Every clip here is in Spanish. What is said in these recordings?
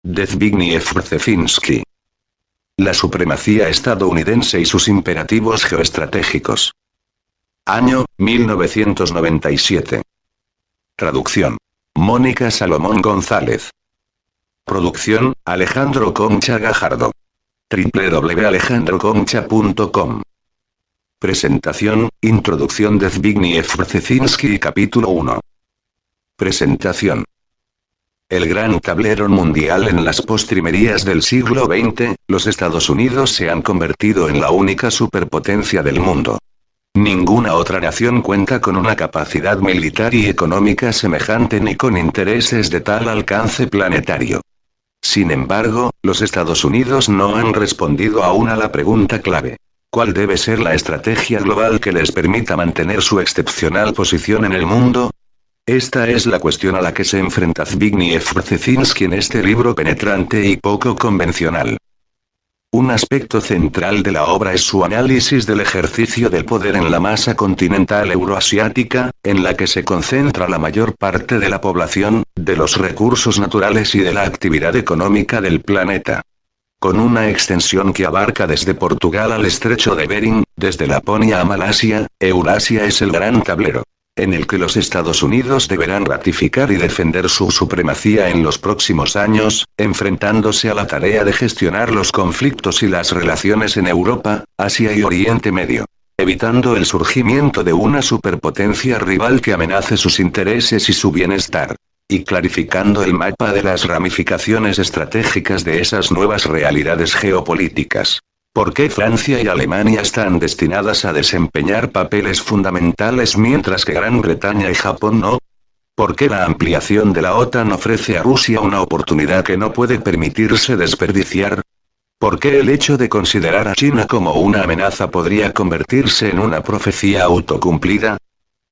de Zbigniew Brzezinski. La supremacía estadounidense y sus imperativos geoestratégicos. Año, 1997. Traducción. Mónica Salomón González. Producción, Alejandro Concha Gajardo. www.alejandroconcha.com. Presentación, Introducción de Zbigniew Brzezinski Capítulo 1. Presentación. El gran tablero mundial. En las postrimerías del siglo XX, los Estados Unidos se han convertido en la única superpotencia del mundo. Ninguna otra nación cuenta con una capacidad militar y económica semejante ni con intereses de tal alcance planetario. Sin embargo, los Estados Unidos no han respondido aún a la pregunta clave. ¿Cuál debe ser la estrategia global que les permita mantener su excepcional posición en el mundo? Esta es la cuestión a la que se enfrenta Zbigniew Brzezinski en este libro penetrante y poco convencional. Un aspecto central de la obra es su análisis del ejercicio del poder en la masa continental euroasiática, en la que se concentra la mayor parte de la población, de los recursos naturales y de la actividad económica del planeta. Con una extensión que abarca desde Portugal al estrecho de Bering, desde Laponia a Malasia, Eurasia es el gran tablero, en el que los Estados Unidos deberán ratificar y defender su supremacía en los próximos años, enfrentándose a la tarea de gestionar los conflictos y las relaciones en Europa, Asia y Oriente Medio, evitando el surgimiento de una superpotencia rival que amenace sus intereses y su bienestar, y clarificando el mapa de las ramificaciones estratégicas de esas nuevas realidades geopolíticas. ¿Por qué Francia y Alemania están destinadas a desempeñar papeles fundamentales mientras que Gran Bretaña y Japón no? ¿Por qué la ampliación de la OTAN ofrece a Rusia una oportunidad que no puede permitirse desperdiciar? ¿Por qué el hecho de considerar a China como una amenaza podría convertirse en una profecía autocumplida?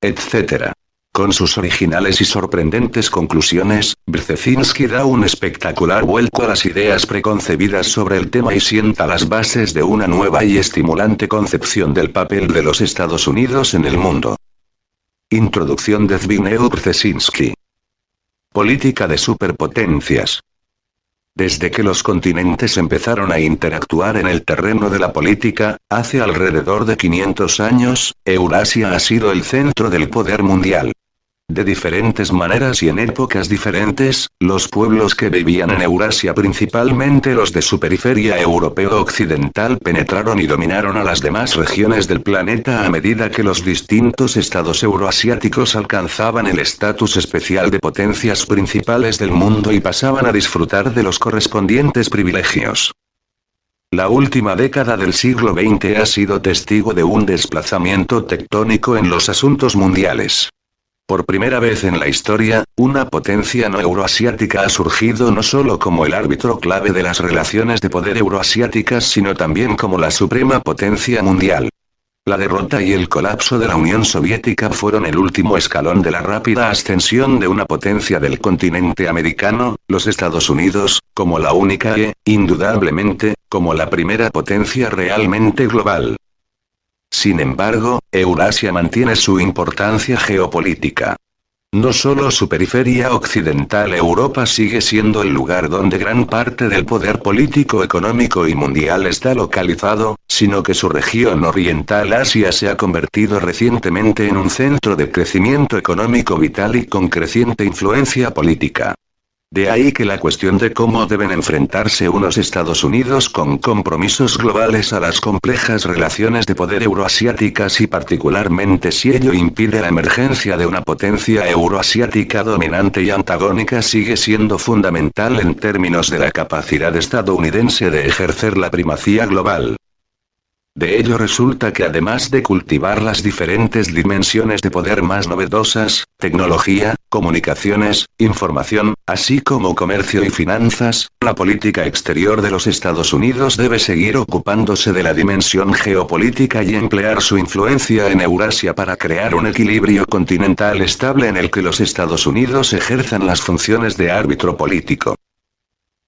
Etcétera. Con sus originales y sorprendentes conclusiones, Brzezinski da un espectacular vuelco a las ideas preconcebidas sobre el tema y sienta las bases de una nueva y estimulante concepción del papel de los Estados Unidos en el mundo. Introducción de Zbigniew Brzezinski. Política de superpotencias. Desde que los continentes empezaron a interactuar en el terreno de la política, hace alrededor de 500 años, Eurasia ha sido el centro del poder mundial. De diferentes maneras y en épocas diferentes, los pueblos que vivían en Eurasia, principalmente los de su periferia europeo-occidental, penetraron y dominaron a las demás regiones del planeta a medida que los distintos estados euroasiáticos alcanzaban el estatus especial de potencias principales del mundo y pasaban a disfrutar de los correspondientes privilegios. La última década del siglo XX ha sido testigo de un desplazamiento tectónico en los asuntos mundiales. Por primera vez en la historia, una potencia no euroasiática ha surgido no solo como el árbitro clave de las relaciones de poder euroasiáticas sino también como la suprema potencia mundial. La derrota y el colapso de la Unión Soviética fueron el último escalón de la rápida ascensión de una potencia del continente americano, los Estados Unidos, como la única e, indudablemente, como la primera potencia realmente global. Sin embargo, Eurasia mantiene su importancia geopolítica. No solo su periferia occidental, Europa sigue siendo el lugar donde gran parte del poder político, económico y mundial está localizado, sino que su región oriental, Asia, se ha convertido recientemente en un centro de crecimiento económico vital y con creciente influencia política. De ahí que la cuestión de cómo deben enfrentarse unos Estados Unidos con compromisos globales a las complejas relaciones de poder euroasiáticas y particularmente si ello impide la emergencia de una potencia euroasiática dominante y antagónica sigue siendo fundamental en términos de la capacidad estadounidense de ejercer la primacía global. De ello resulta que además de cultivar las diferentes dimensiones de poder más novedosas, tecnología, comunicaciones, información, así como comercio y finanzas, la política exterior de los Estados Unidos debe seguir ocupándose de la dimensión geopolítica y emplear su influencia en Eurasia para crear un equilibrio continental estable en el que los Estados Unidos ejerzan las funciones de árbitro político.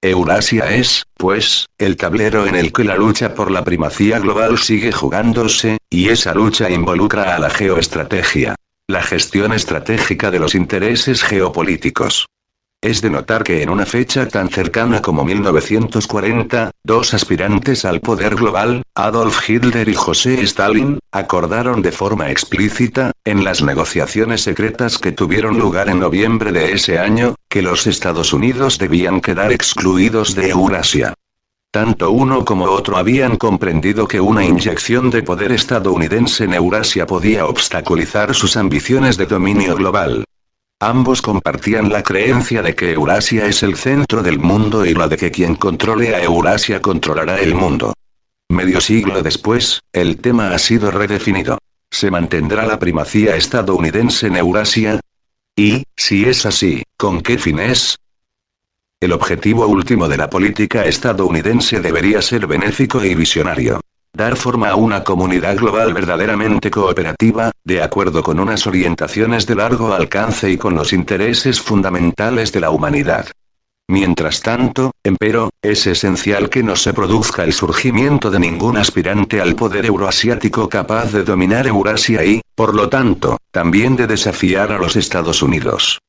Eurasia es, pues, el tablero en el que la lucha por la primacía global sigue jugándose, y esa lucha involucra a la geoestrategia, la gestión estratégica de los intereses geopolíticos. Es de notar que en una fecha tan cercana como 1940, dos aspirantes al poder global, Adolf Hitler y José Stalin, acordaron de forma explícita, en las negociaciones secretas que tuvieron lugar en noviembre de ese año, que los Estados Unidos debían quedar excluidos de Eurasia. Tanto uno como otro habían comprendido que una inyección de poder estadounidense en Eurasia podía obstaculizar sus ambiciones de dominio global. Ambos compartían la creencia de que Eurasia es el centro del mundo y la de que quien controle a Eurasia controlará el mundo. Medio siglo después, el tema ha sido redefinido. ¿Se mantendrá la primacía estadounidense en Eurasia? Y, si es así, ¿con qué fines? El objetivo último de la política estadounidense debería ser benéfico y visionario. Dar forma a una comunidad global verdaderamente cooperativa, de acuerdo con unas orientaciones de largo alcance y con los intereses fundamentales de la humanidad. Mientras tanto, empero, es esencial que no se produzca el surgimiento de ningún aspirante al poder euroasiático capaz de dominar Eurasia y, por lo tanto, también de desafiar a los Estados Unidos.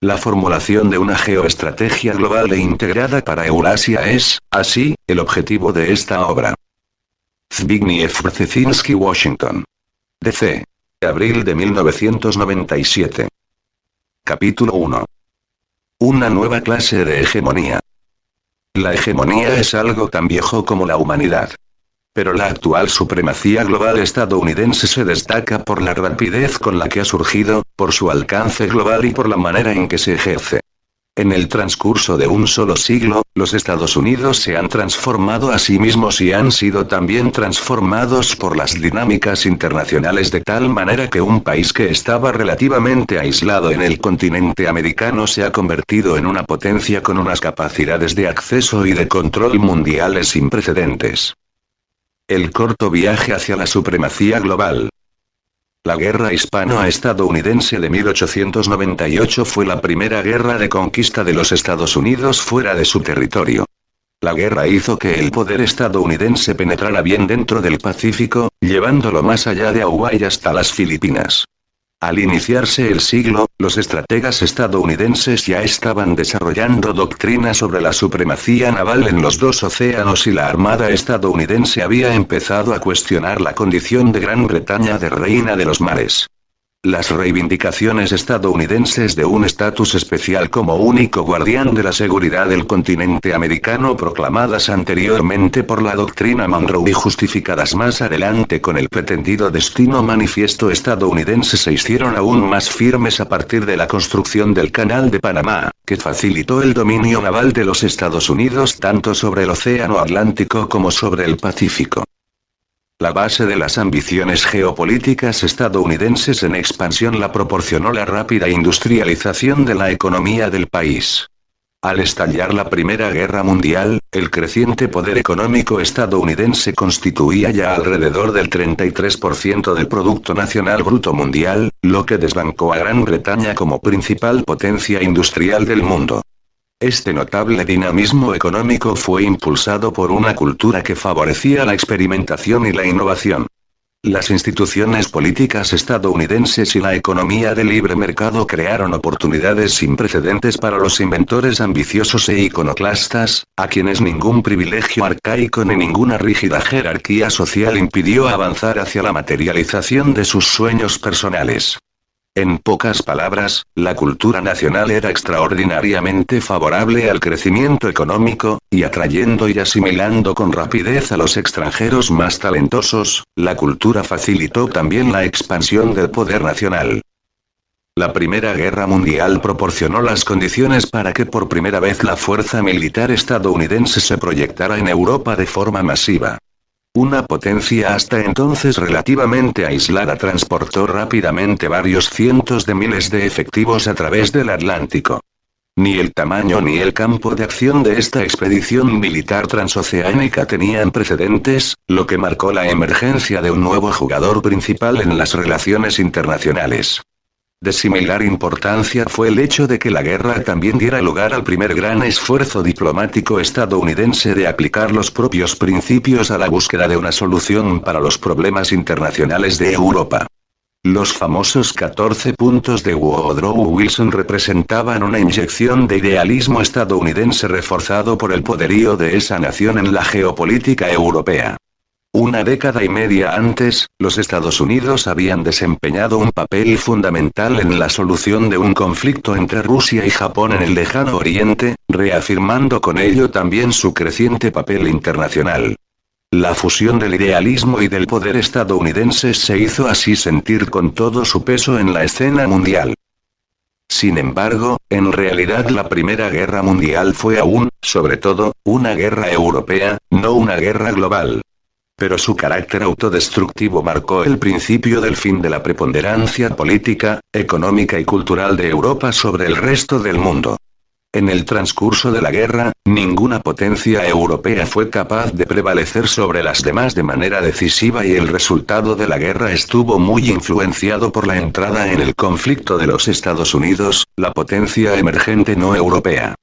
La formulación de una geoestrategia global e integrada para Eurasia es, así, el objetivo de esta obra. Zbigniew Brzezinski, Washington. D.C. Abril de 1997. Capítulo 1. Una nueva clase de hegemonía. La hegemonía es algo tan viejo como la humanidad. Pero la actual supremacía global estadounidense se destaca por la rapidez con la que ha surgido, por su alcance global y por la manera en que se ejerce. En el transcurso de un solo siglo, los Estados Unidos se han transformado a sí mismos y han sido también transformados por las dinámicas internacionales de tal manera que un país que estaba relativamente aislado en el continente americano se ha convertido en una potencia con unas capacidades de acceso y de control mundiales sin precedentes. El corto viaje hacia la supremacía global. La guerra hispano-estadounidense de 1898 fue la primera guerra de conquista de los Estados Unidos fuera de su territorio. La guerra hizo que el poder estadounidense penetrara bien dentro del Pacífico, llevándolo más allá de Hawái hasta las Filipinas. Al iniciarse el siglo, los estrategas estadounidenses ya estaban desarrollando doctrinas sobre la supremacía naval en los dos océanos y la Armada estadounidense había empezado a cuestionar la condición de Gran Bretaña de reina de los mares. Las reivindicaciones estadounidenses de un estatus especial como único guardián de la seguridad del continente americano proclamadas anteriormente por la doctrina Monroe y justificadas más adelante con el pretendido destino manifiesto estadounidense se hicieron aún más firmes a partir de la construcción del Canal de Panamá, que facilitó el dominio naval de los Estados Unidos tanto sobre el Océano Atlántico como sobre el Pacífico. La base de las ambiciones geopolíticas estadounidenses en expansión la proporcionó la rápida industrialización de la economía del país. Al estallar la Primera Guerra Mundial, el creciente poder económico estadounidense constituía ya alrededor del 33% del Producto Nacional Bruto Mundial, lo que desbancó a Gran Bretaña como principal potencia industrial del mundo. Este notable dinamismo económico fue impulsado por una cultura que favorecía la experimentación y la innovación. Las instituciones políticas estadounidenses y la economía de libre mercado crearon oportunidades sin precedentes para los inventores ambiciosos e iconoclastas, a quienes ningún privilegio arcaico ni ninguna rígida jerarquía social impidió avanzar hacia la materialización de sus sueños personales. En pocas palabras, la cultura nacional era extraordinariamente favorable al crecimiento económico, y atrayendo y asimilando con rapidez a los extranjeros más talentosos, la cultura facilitó también la expansión del poder nacional. La Primera Guerra Mundial proporcionó las condiciones para que por primera vez la fuerza militar estadounidense se proyectara en Europa de forma masiva. Una potencia hasta entonces relativamente aislada transportó rápidamente varios cientos de miles de efectivos a través del Atlántico. Ni el tamaño ni el campo de acción de esta expedición militar transoceánica tenían precedentes, lo que marcó la emergencia de un nuevo jugador principal en las relaciones internacionales. De similar importancia fue el hecho de que la guerra también diera lugar al primer gran esfuerzo diplomático estadounidense de aplicar los propios principios a la búsqueda de una solución para los problemas internacionales de Europa. Los famosos 14 puntos de Woodrow Wilson representaban una inyección de idealismo estadounidense reforzado por el poderío de esa nación en la geopolítica europea. Una década y media antes, los Estados Unidos habían desempeñado un papel fundamental en la solución de un conflicto entre Rusia y Japón en el lejano Oriente, reafirmando con ello también su creciente papel internacional. La fusión del idealismo y del poder estadounidense se hizo así sentir con todo su peso en la escena mundial. Sin embargo, en realidad la Primera Guerra Mundial fue aún, sobre todo, una guerra europea, no una guerra global. Pero su carácter autodestructivo marcó el principio del fin de la preponderancia política, económica y cultural de Europa sobre el resto del mundo. En el transcurso de la guerra, ninguna potencia europea fue capaz de prevalecer sobre las demás de manera decisiva y el resultado de la guerra estuvo muy influenciado por la entrada en el conflicto de los Estados Unidos, la potencia emergente no europea.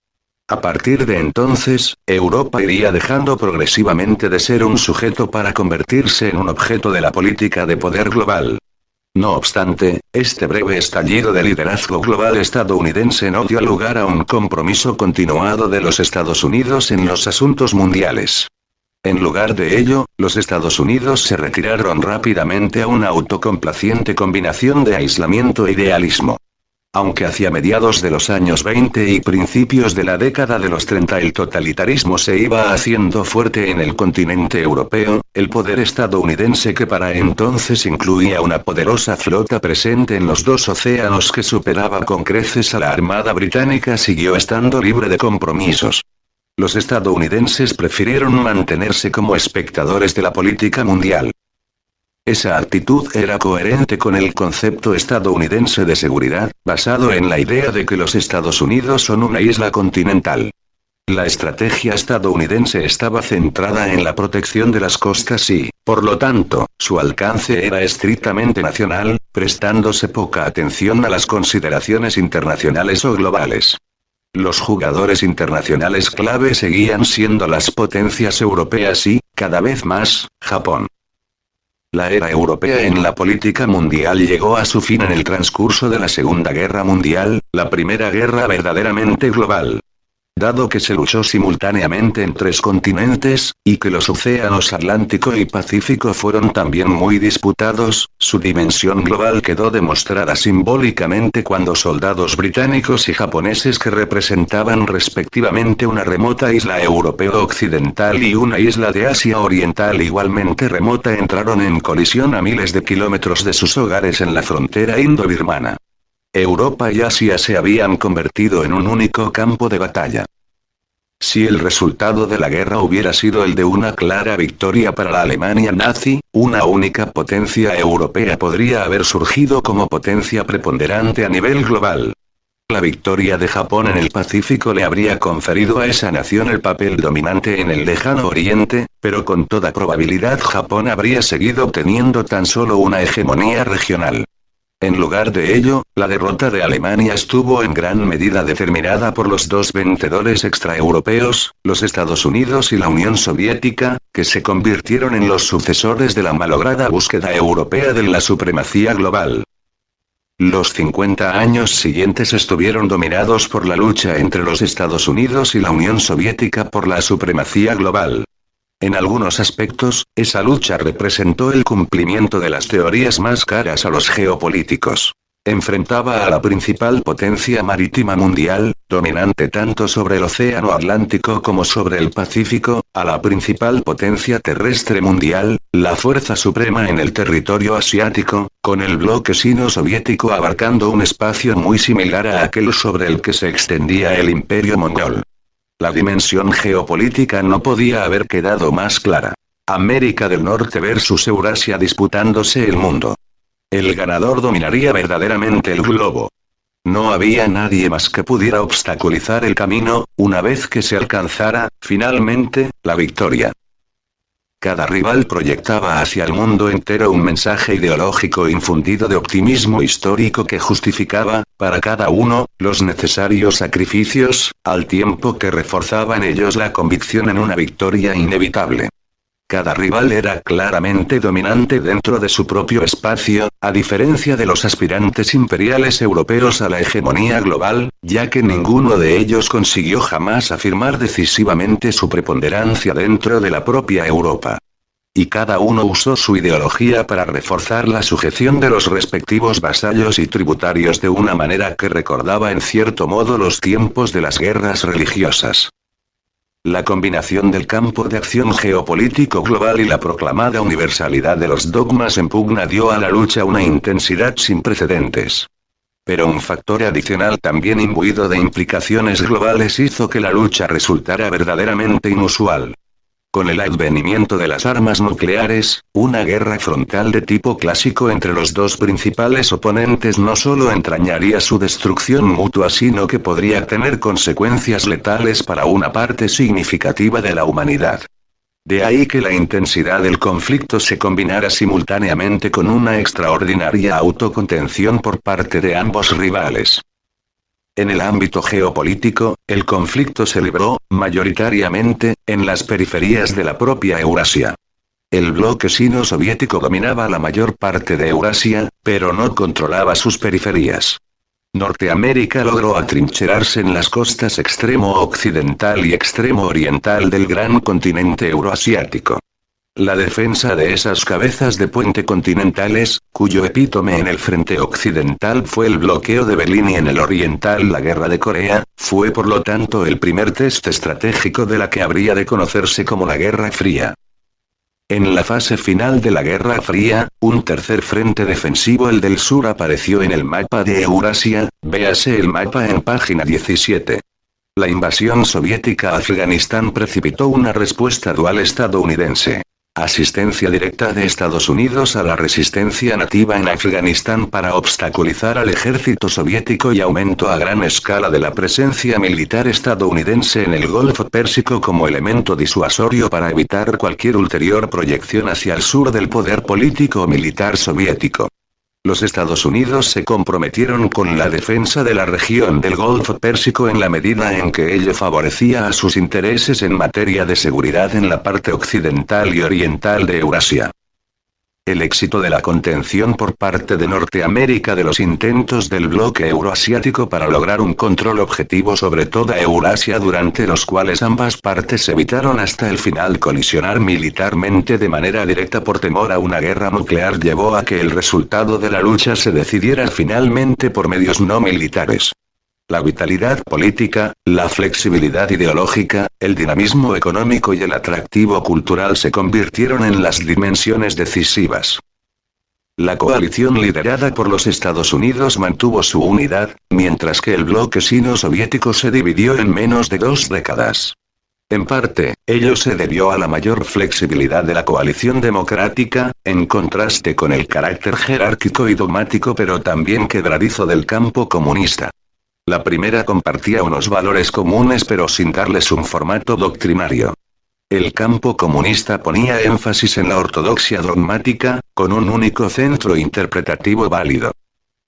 A partir de entonces, Europa iría dejando progresivamente de ser un sujeto para convertirse en un objeto de la política de poder global. No obstante, este breve estallido de liderazgo global estadounidense no dio lugar a un compromiso continuado de los Estados Unidos en los asuntos mundiales. En lugar de ello, los Estados Unidos se retiraron rápidamente a una autocomplaciente combinación de aislamiento e idealismo. Aunque hacia mediados de los años 20 y principios de la década de los 30 el totalitarismo se iba haciendo fuerte en el continente europeo, el poder estadounidense que para entonces incluía una poderosa flota presente en los dos océanos que superaba con creces a la Armada Británica siguió estando libre de compromisos. Los estadounidenses prefirieron mantenerse como espectadores de la política mundial. Esa actitud era coherente con el concepto estadounidense de seguridad, basado en la idea de que los Estados Unidos son una isla continental. La estrategia estadounidense estaba centrada en la protección de las costas y, por lo tanto, su alcance era estrictamente nacional, prestándose poca atención a las consideraciones internacionales o globales. Los jugadores internacionales clave seguían siendo las potencias europeas y, cada vez más, Japón. La era europea en la política mundial llegó a su fin en el transcurso de la Segunda Guerra Mundial, la primera guerra verdaderamente global. Dado que se luchó simultáneamente en 3 continentes, y que los océanos Atlántico y Pacífico fueron también muy disputados, su dimensión global quedó demostrada simbólicamente cuando soldados británicos y japoneses que representaban respectivamente una remota isla europeo occidental y una isla de Asia Oriental igualmente remota entraron en colisión a miles de kilómetros de sus hogares en la frontera indo-birmana. Europa y Asia se habían convertido en un único campo de batalla. Si el resultado de la guerra hubiera sido el de una clara victoria para la Alemania nazi, una única potencia europea podría haber surgido como potencia preponderante a nivel global. La victoria de Japón en el Pacífico le habría conferido a esa nación el papel dominante en el lejano Oriente, pero con toda probabilidad Japón habría seguido teniendo tan solo una hegemonía regional. En lugar de ello, la derrota de Alemania estuvo en gran medida determinada por los dos vencedores extraeuropeos, los Estados Unidos y la Unión Soviética, que se convirtieron en los sucesores de la malograda búsqueda europea de la supremacía global. Los 50 años siguientes estuvieron dominados por la lucha entre los Estados Unidos y la Unión Soviética por la supremacía global. En algunos aspectos, esa lucha representó el cumplimiento de las teorías más caras a los geopolíticos. Enfrentaba a la principal potencia marítima mundial, dominante tanto sobre el océano Atlántico como sobre el Pacífico, a la principal potencia terrestre mundial, la fuerza suprema en el territorio asiático, con el bloque sino-soviético abarcando un espacio muy similar a aquel sobre el que se extendía el imperio mongol. La dimensión geopolítica no podía haber quedado más clara. América del Norte versus Eurasia disputándose el mundo. El ganador dominaría verdaderamente el globo. No había nadie más que pudiera obstaculizar el camino, una vez que se alcanzara, finalmente, la victoria. Cada rival proyectaba hacia el mundo entero un mensaje ideológico infundido de optimismo histórico que justificaba, para cada uno, los necesarios sacrificios, al tiempo que reforzaba en ellos la convicción en una victoria inevitable. Cada rival era claramente dominante dentro de su propio espacio, a diferencia de los aspirantes imperiales europeos a la hegemonía global, ya que ninguno de ellos consiguió jamás afirmar decisivamente su preponderancia dentro de la propia Europa. Y cada uno usó su ideología para reforzar la sujeción de los respectivos vasallos y tributarios de una manera que recordaba en cierto modo los tiempos de las guerras religiosas. La combinación del campo de acción geopolítico global y la proclamada universalidad de los dogmas en pugna dio a la lucha una intensidad sin precedentes. Pero un factor adicional también imbuido de implicaciones globales hizo que la lucha resultara verdaderamente inusual. Con el advenimiento de las armas nucleares, una guerra frontal de tipo clásico entre los dos principales oponentes no solo entrañaría su destrucción mutua, sino que podría tener consecuencias letales para una parte significativa de la humanidad. De ahí que la intensidad del conflicto se combinara simultáneamente con una extraordinaria autocontención por parte de ambos rivales. En el ámbito geopolítico, el conflicto se libró, mayoritariamente, en las periferias de la propia Eurasia. El bloque sino-soviético dominaba la mayor parte de Eurasia, pero no controlaba sus periferias. Norteamérica logró atrincherarse en las costas extremo occidental y extremo oriental del gran continente euroasiático. La defensa de esas cabezas de puente continentales, cuyo epítome en el frente occidental fue el bloqueo de Berlín y en el oriental la guerra de Corea, fue por lo tanto el primer test estratégico de la que habría de conocerse como la Guerra Fría. En la fase final de la Guerra Fría, un tercer frente defensivo, el del sur, apareció en el mapa de Eurasia, véase el mapa en página 17. La invasión soviética a Afganistán precipitó una respuesta dual estadounidense. Asistencia directa de Estados Unidos a la resistencia nativa en Afganistán para obstaculizar al ejército soviético y aumento a gran escala de la presencia militar estadounidense en el Golfo Pérsico como elemento disuasorio para evitar cualquier ulterior proyección hacia el sur del poder político o militar soviético. Los Estados Unidos se comprometieron con la defensa de la región del Golfo Pérsico en la medida en que ello favorecía a sus intereses en materia de seguridad en la parte occidental y oriental de Eurasia. El éxito de la contención por parte de Norteamérica de los intentos del bloque euroasiático para lograr un control objetivo sobre toda Eurasia, durante los cuales ambas partes evitaron hasta el final colisionar militarmente de manera directa por temor a una guerra nuclear, llevó a que el resultado de la lucha se decidiera finalmente por medios no militares. La vitalidad política, la flexibilidad ideológica, el dinamismo económico y el atractivo cultural se convirtieron en las dimensiones decisivas. La coalición liderada por los Estados Unidos mantuvo su unidad, mientras que el bloque sino-soviético se dividió en menos de 2 décadas. En parte, ello se debió a la mayor flexibilidad de la coalición democrática, en contraste con el carácter jerárquico y dogmático pero también quebradizo del campo comunista. La primera compartía unos valores comunes pero sin darles un formato doctrinario. El campo comunista ponía énfasis en la ortodoxia dogmática, con un único centro interpretativo válido.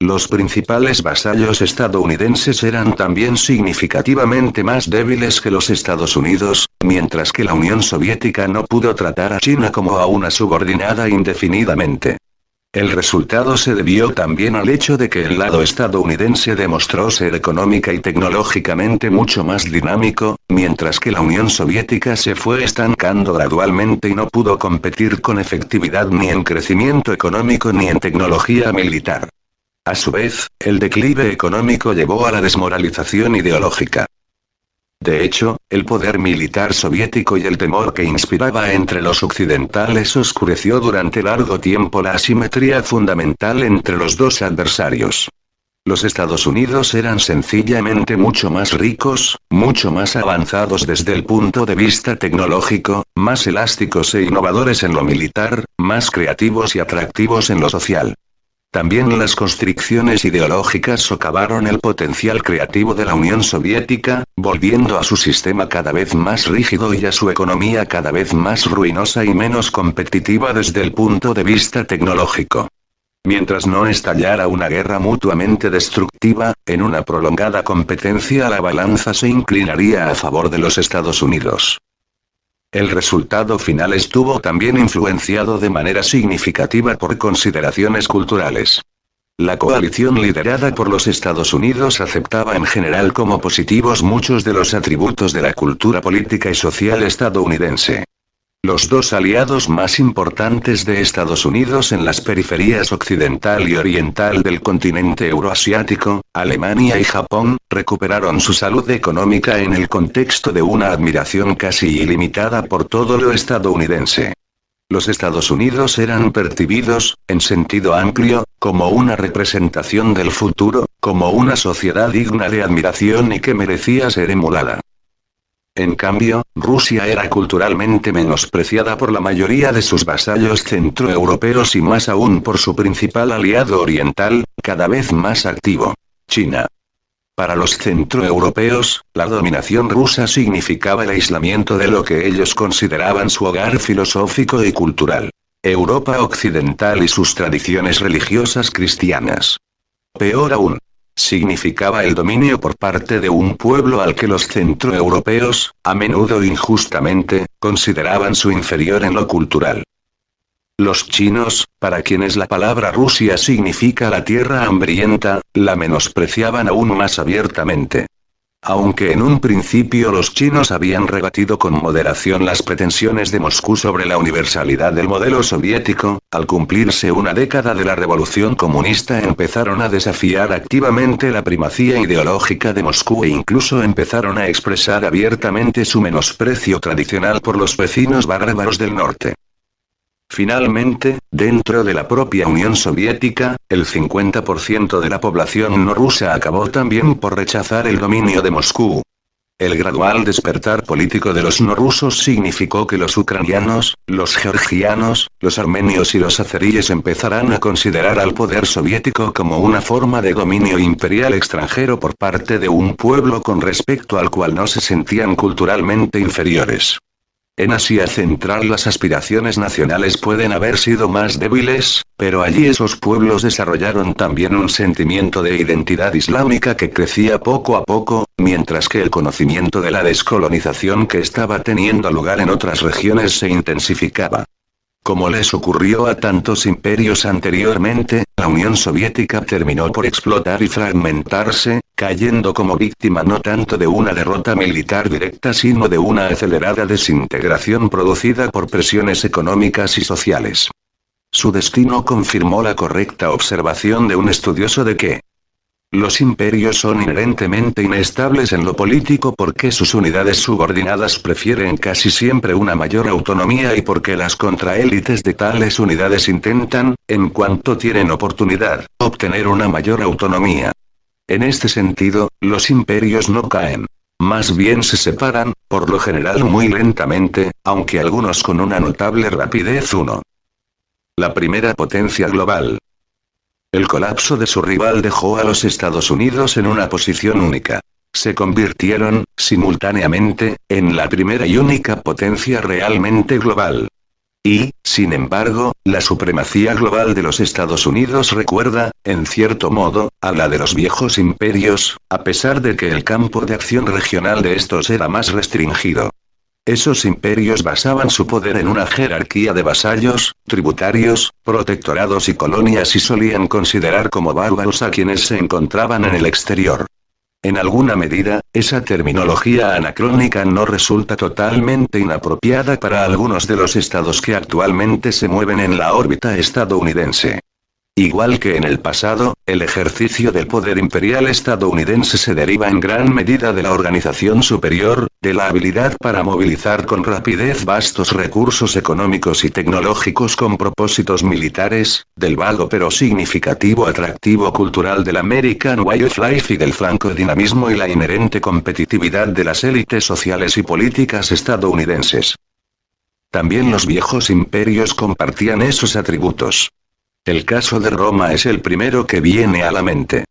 Los principales vasallos estadounidenses eran también significativamente más débiles que los Estados Unidos, mientras que la Unión Soviética no pudo tratar a China como a una subordinada indefinidamente. El resultado se debió también al hecho de que el lado estadounidense demostró ser económica y tecnológicamente mucho más dinámico, mientras que la Unión Soviética se fue estancando gradualmente y no pudo competir con efectividad ni en crecimiento económico ni en tecnología militar. A su vez, el declive económico llevó a la desmoralización ideológica. De hecho, el poder militar soviético y el temor que inspiraba entre los occidentales oscureció durante largo tiempo la asimetría fundamental entre los dos adversarios. Los Estados Unidos eran sencillamente mucho más ricos, mucho más avanzados desde el punto de vista tecnológico, más elásticos e innovadores en lo militar, más creativos y atractivos en lo social. También las constricciones ideológicas socavaron el potencial creativo de la Unión Soviética, volviendo a su sistema cada vez más rígido y a su economía cada vez más ruinosa y menos competitiva desde el punto de vista tecnológico. Mientras no estallara una guerra mutuamente destructiva, en una prolongada competencia la balanza se inclinaría a favor de los Estados Unidos. El resultado final estuvo también influenciado de manera significativa por consideraciones culturales. La coalición liderada por los Estados Unidos aceptaba en general como positivos muchos de los atributos de la cultura política y social estadounidense. Los dos aliados más importantes de Estados Unidos en las periferias occidental y oriental del continente euroasiático, Alemania y Japón, recuperaron su salud económica en el contexto de una admiración casi ilimitada por todo lo estadounidense. Los Estados Unidos eran percibidos, en sentido amplio, como una representación del futuro, como una sociedad digna de admiración y que merecía ser emulada. En cambio, Rusia era culturalmente menospreciada por la mayoría de sus vasallos centroeuropeos y más aún por su principal aliado oriental, cada vez más activo, China. Para los centroeuropeos, la dominación rusa significaba el aislamiento de lo que ellos consideraban su hogar filosófico y cultural, Europa occidental y sus tradiciones religiosas cristianas. Peor aún, significaba el dominio por parte de un pueblo al que los centroeuropeos, a menudo injustamente, consideraban su inferior en lo cultural. Los chinos, para quienes la palabra Rusia significa la tierra hambrienta, la menospreciaban aún más abiertamente. Aunque en un principio los chinos habían rebatido con moderación las pretensiones de Moscú sobre la universalidad del modelo soviético, al cumplirse una década de la revolución comunista empezaron a desafiar activamente la primacía ideológica de Moscú e incluso empezaron a expresar abiertamente su menosprecio tradicional por los vecinos bárbaros del norte. Finalmente, dentro de la propia Unión Soviética, el 50% de la población no rusa acabó también por rechazar el dominio de Moscú. El gradual despertar político de los no rusos significó que los ucranianos, los georgianos, los armenios y los azeríes empezarán a considerar al poder soviético como una forma de dominio imperial extranjero por parte de un pueblo con respecto al cual no se sentían culturalmente inferiores. En Asia Central las aspiraciones nacionales pueden haber sido más débiles, pero allí esos pueblos desarrollaron también un sentimiento de identidad islámica que crecía poco a poco, mientras que el conocimiento de la descolonización que estaba teniendo lugar en otras regiones se intensificaba. Como les ocurrió a tantos imperios anteriormente, la Unión Soviética terminó por explotar y fragmentarse, cayendo como víctima no tanto de una derrota militar directa sino de una acelerada desintegración producida por presiones económicas y sociales. Su destino confirmó la correcta observación de un estudioso de que los imperios son inherentemente inestables en lo político porque sus unidades subordinadas prefieren casi siempre una mayor autonomía y porque las contraélites de tales unidades intentan, en cuanto tienen oportunidad, obtener una mayor autonomía. En este sentido, los imperios no caen. Más bien se separan, por lo general muy lentamente, aunque algunos con una notable rapidez. 1. La primera potencia global. El colapso de su rival dejó a los Estados Unidos en una posición única. Se convirtieron, simultáneamente, en la primera y única potencia realmente global. Y, sin embargo, la supremacía global de los Estados Unidos recuerda, en cierto modo, a la de los viejos imperios, a pesar de que el campo de acción regional de estos era más restringido. Esos imperios basaban su poder en una jerarquía de vasallos, tributarios, protectorados y colonias y solían considerar como bárbaros a quienes se encontraban en el exterior. En alguna medida, esa terminología anacrónica no resulta totalmente inapropiada para algunos de los estados que actualmente se mueven en la órbita estadounidense. Igual que en el pasado, el ejercicio del poder imperial estadounidense se deriva en gran medida de la organización superior, de la habilidad para movilizar con rapidez vastos recursos económicos y tecnológicos con propósitos militares, del vago pero significativo atractivo cultural del American Way of Life y del franco dinamismo y la inherente competitividad de las élites sociales y políticas estadounidenses. También los viejos imperios compartían esos atributos. El caso de Roma es el primero que viene a la mente.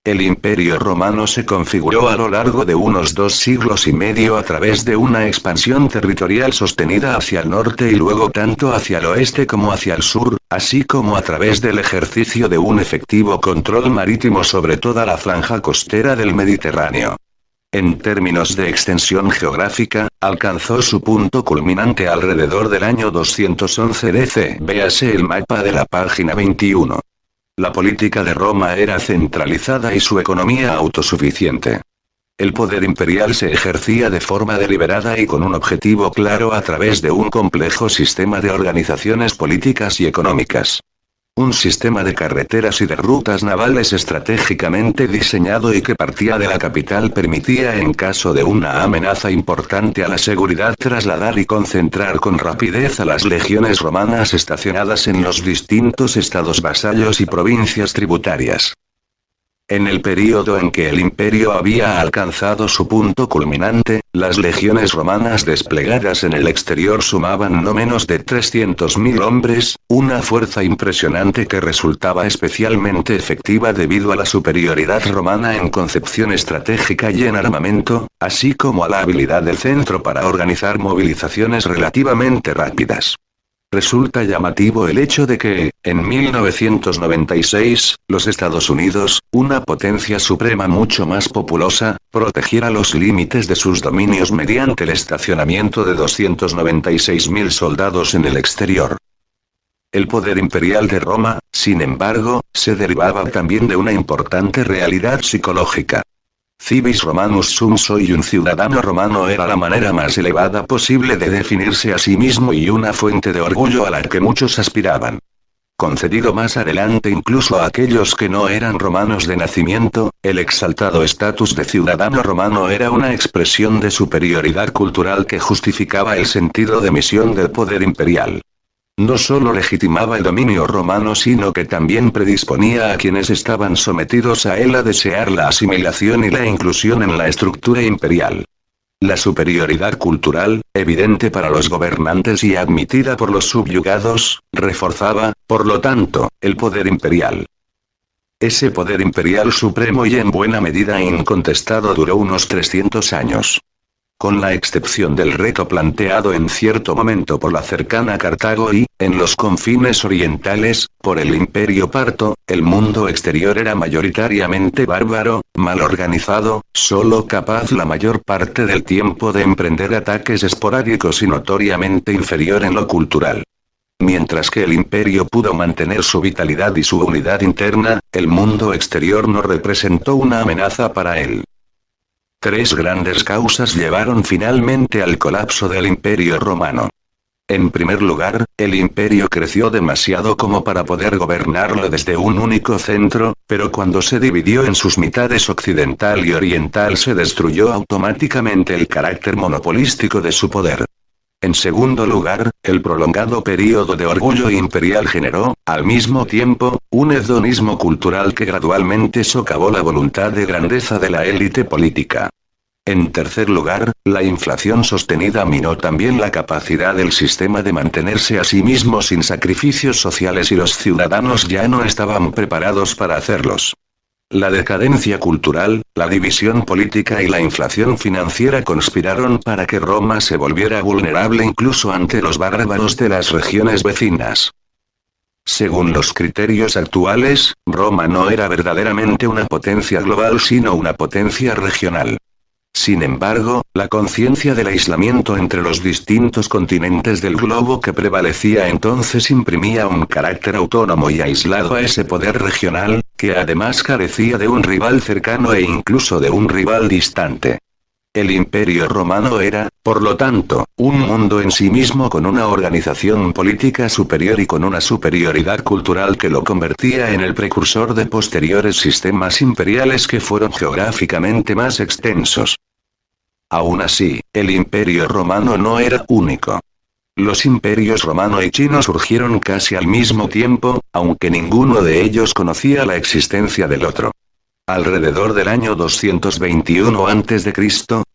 El Imperio Romano se configuró a lo largo de unos 2 siglos y medio a través de una expansión territorial sostenida hacia el norte y luego tanto hacia el oeste como hacia el sur, así como a través del ejercicio de un efectivo control marítimo sobre toda la franja costera del Mediterráneo. En términos de extensión geográfica, alcanzó su punto culminante alrededor del año 211 DC. Véase el mapa de la página 21. La política de Roma era centralizada y su economía autosuficiente. El poder imperial se ejercía de forma deliberada y con un objetivo claro a través de un complejo sistema de organizaciones políticas y económicas. Un sistema de carreteras y de rutas navales estratégicamente diseñado y que partía de la capital permitía en caso de una amenaza importante a la seguridad trasladar y concentrar con rapidez a las legiones romanas estacionadas en los distintos estados vasallos y provincias tributarias. En el período en que el imperio había alcanzado su punto culminante, las legiones romanas desplegadas en el exterior sumaban no menos de 300.000 hombres, una fuerza impresionante que resultaba especialmente efectiva debido a la superioridad romana en concepción estratégica y en armamento, así como a la habilidad del centro para organizar movilizaciones relativamente rápidas. Resulta llamativo el hecho de que, en 1996, los Estados Unidos, una potencia suprema mucho más populosa, protegiera los límites de sus dominios mediante el estacionamiento de 296.000 soldados en el exterior. El poder imperial de Roma, sin embargo, se derivaba también de una importante realidad psicológica. Civis Romanus sum, soy un ciudadano romano, era la manera más elevada posible de definirse a sí mismo y una fuente de orgullo a la que muchos aspiraban. Concedido más adelante incluso a aquellos que no eran romanos de nacimiento, el exaltado estatus de ciudadano romano era una expresión de superioridad cultural que justificaba el sentido de misión del poder imperial. No solo legitimaba el dominio romano, sino que también predisponía a quienes estaban sometidos a él a desear la asimilación y la inclusión en la estructura imperial. La superioridad cultural, evidente para los gobernantes y admitida por los subyugados, reforzaba, por lo tanto, el poder imperial. Ese poder imperial supremo y en buena medida incontestado duró unos 300 años. Con la excepción del reto planteado en cierto momento por la cercana Cartago y, en los confines orientales, por el Imperio Parto, el mundo exterior era mayoritariamente bárbaro, mal organizado, solo capaz la mayor parte del tiempo de emprender ataques esporádicos y notoriamente inferior en lo cultural. Mientras que el imperio pudo mantener su vitalidad y su unidad interna, el mundo exterior no representó una amenaza para él. Tres grandes causas llevaron finalmente al colapso del Imperio Romano. En primer lugar, el imperio creció demasiado como para poder gobernarlo desde un único centro, pero cuando se dividió en sus mitades occidental y oriental se destruyó automáticamente el carácter monopolístico de su poder. En segundo lugar, el prolongado período de orgullo imperial generó, al mismo tiempo, un hedonismo cultural que gradualmente socavó la voluntad de grandeza de la élite política. En tercer lugar, la inflación sostenida minó también la capacidad del sistema de mantenerse a sí mismo sin sacrificios sociales y los ciudadanos ya no estaban preparados para hacerlos. La decadencia cultural, la división política y la inflación financiera conspiraron para que Roma se volviera vulnerable incluso ante los bárbaros de las regiones vecinas. Según los criterios actuales, Roma no era verdaderamente una potencia global sino una potencia regional. Sin embargo, la conciencia del aislamiento entre los distintos continentes del globo que prevalecía entonces imprimía un carácter autónomo y aislado a ese poder regional, que además carecía de un rival cercano e incluso de un rival distante. El Imperio Romano era, por lo tanto, un mundo en sí mismo con una organización política superior y con una superioridad cultural que lo convertía en el precursor de posteriores sistemas imperiales que fueron geográficamente más extensos. Aún así, el Imperio Romano no era único. Los imperios romano y chino surgieron casi al mismo tiempo, aunque ninguno de ellos conocía la existencia del otro. Alrededor del año 221 a.C.,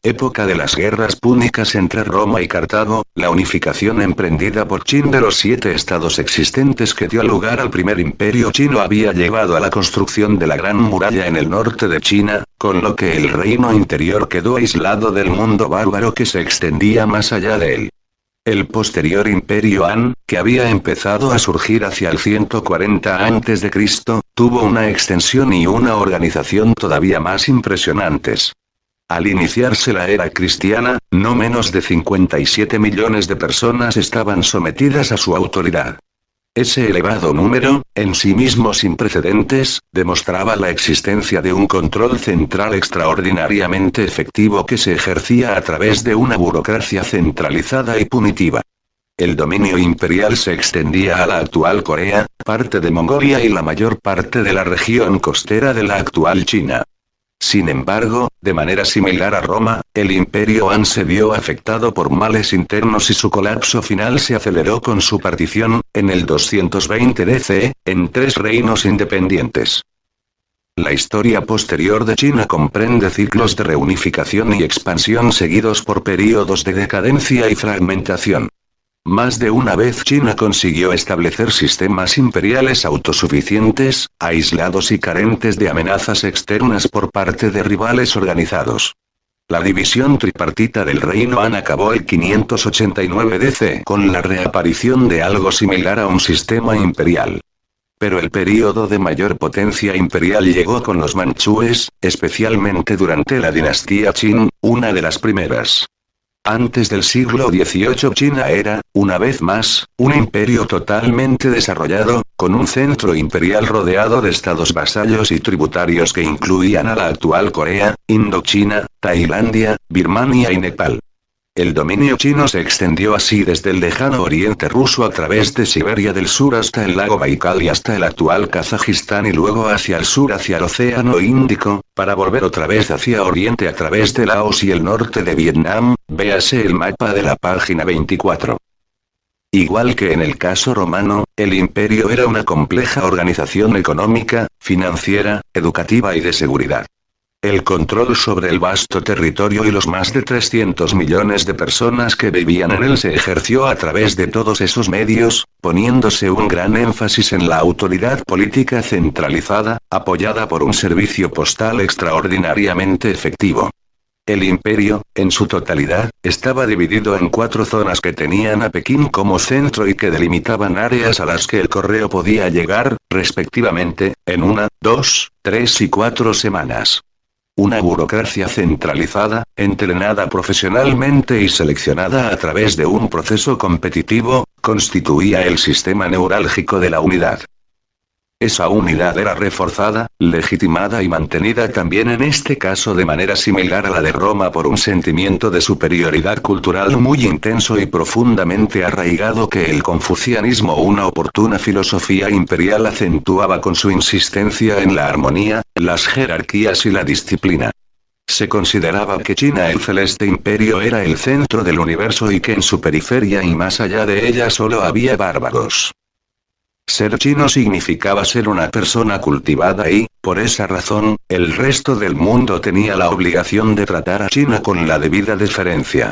época de las guerras púnicas entre Roma y Cartago, la unificación emprendida por Qin de los 7 estados existentes que dio lugar al primer imperio chino había llevado a la construcción de la Gran Muralla en el norte de China, con lo que el reino interior quedó aislado del mundo bárbaro que se extendía más allá de él. El posterior imperio Han, que había empezado a surgir hacia el 140 a.C., tuvo una extensión y una organización todavía más impresionantes. Al iniciarse la era cristiana, no menos de 57 millones de personas estaban sometidas a su autoridad. Ese elevado número, en sí mismo sin precedentes, demostraba la existencia de un control central extraordinariamente efectivo que se ejercía a través de una burocracia centralizada y punitiva. El dominio imperial se extendía a la actual Corea, parte de Mongolia y la mayor parte de la región costera de la actual China. Sin embargo, de manera similar a Roma, el imperio Han se vio afectado por males internos y su colapso final se aceleró con su partición, en el 220 DC, en 3 reinos independientes. La historia posterior de China comprende ciclos de reunificación y expansión seguidos por períodos de decadencia y fragmentación. Más de una vez China consiguió establecer sistemas imperiales autosuficientes, aislados y carentes de amenazas externas por parte de rivales organizados. La división tripartita del reino Han acabó el 589 DC con la reaparición de algo similar a un sistema imperial. Pero el período de mayor potencia imperial llegó con los manchúes, especialmente durante la dinastía Qin, una de las primeras. Antes del siglo XVIII China era, una vez más, un imperio totalmente desarrollado, con un centro imperial rodeado de estados vasallos y tributarios que incluían a la actual Corea, Indochina, Tailandia, Birmania y Nepal. El dominio chino se extendió así desde el lejano oriente ruso a través de Siberia del sur hasta el lago Baikal y hasta el actual Kazajistán y luego hacia el sur hacia el Océano Índico, para volver otra vez hacia oriente a través de Laos y el norte de Vietnam, véase el mapa de la página 24. Igual que en el caso romano, el imperio era una compleja organización económica, financiera, educativa y de seguridad. El control sobre el vasto territorio y los más de 300 millones de personas que vivían en él se ejerció a través de todos esos medios, poniéndose un gran énfasis en la autoridad política centralizada, apoyada por un servicio postal extraordinariamente efectivo. El imperio, en su totalidad, estaba dividido en 4 zonas que tenían a Pekín como centro y que delimitaban áreas a las que el correo podía llegar, respectivamente, en 1, 2, 3 y 4 semanas. Una burocracia centralizada, entrenada profesionalmente y seleccionada a través de un proceso competitivo, constituía el sistema neurálgico de la unidad. Esa unidad era reforzada, legitimada y mantenida también en este caso de manera similar a la de Roma por un sentimiento de superioridad cultural muy intenso y profundamente arraigado que el confucianismo, una oportuna filosofía imperial, acentuaba con su insistencia en la armonía, las jerarquías y la disciplina. Se consideraba que China, el celeste imperio, era el centro del universo y que en su periferia y más allá de ella solo había bárbaros. Ser chino significaba ser una persona cultivada y, por esa razón, el resto del mundo tenía la obligación de tratar a China con la debida deferencia.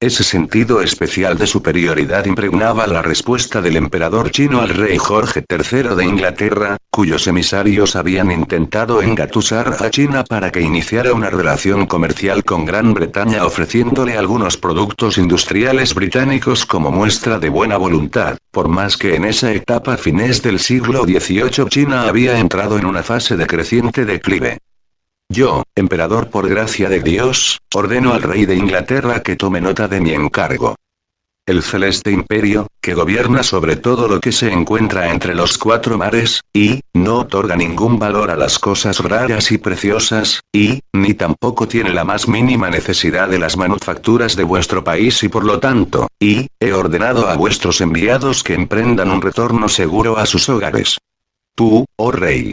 Ese sentido especial de superioridad impregnaba la respuesta del emperador chino al rey Jorge III de Inglaterra, cuyos emisarios habían intentado engatusar a China para que iniciara una relación comercial con Gran Bretaña ofreciéndole algunos productos industriales británicos como muestra de buena voluntad, por más que en esa etapa fines del siglo XVIII China había entrado en una fase de creciente declive. Yo, emperador por gracia de Dios, ordeno al rey de Inglaterra que tome nota de mi encargo. El celeste imperio, que gobierna sobre todo lo que se encuentra entre los 4 mares, y, no otorga ningún valor a las cosas raras y preciosas, y, ni tampoco tiene la más mínima necesidad de las manufacturas de vuestro país y por lo tanto, y, he ordenado a vuestros enviados que emprendan un retorno seguro a sus hogares. Tú, oh rey,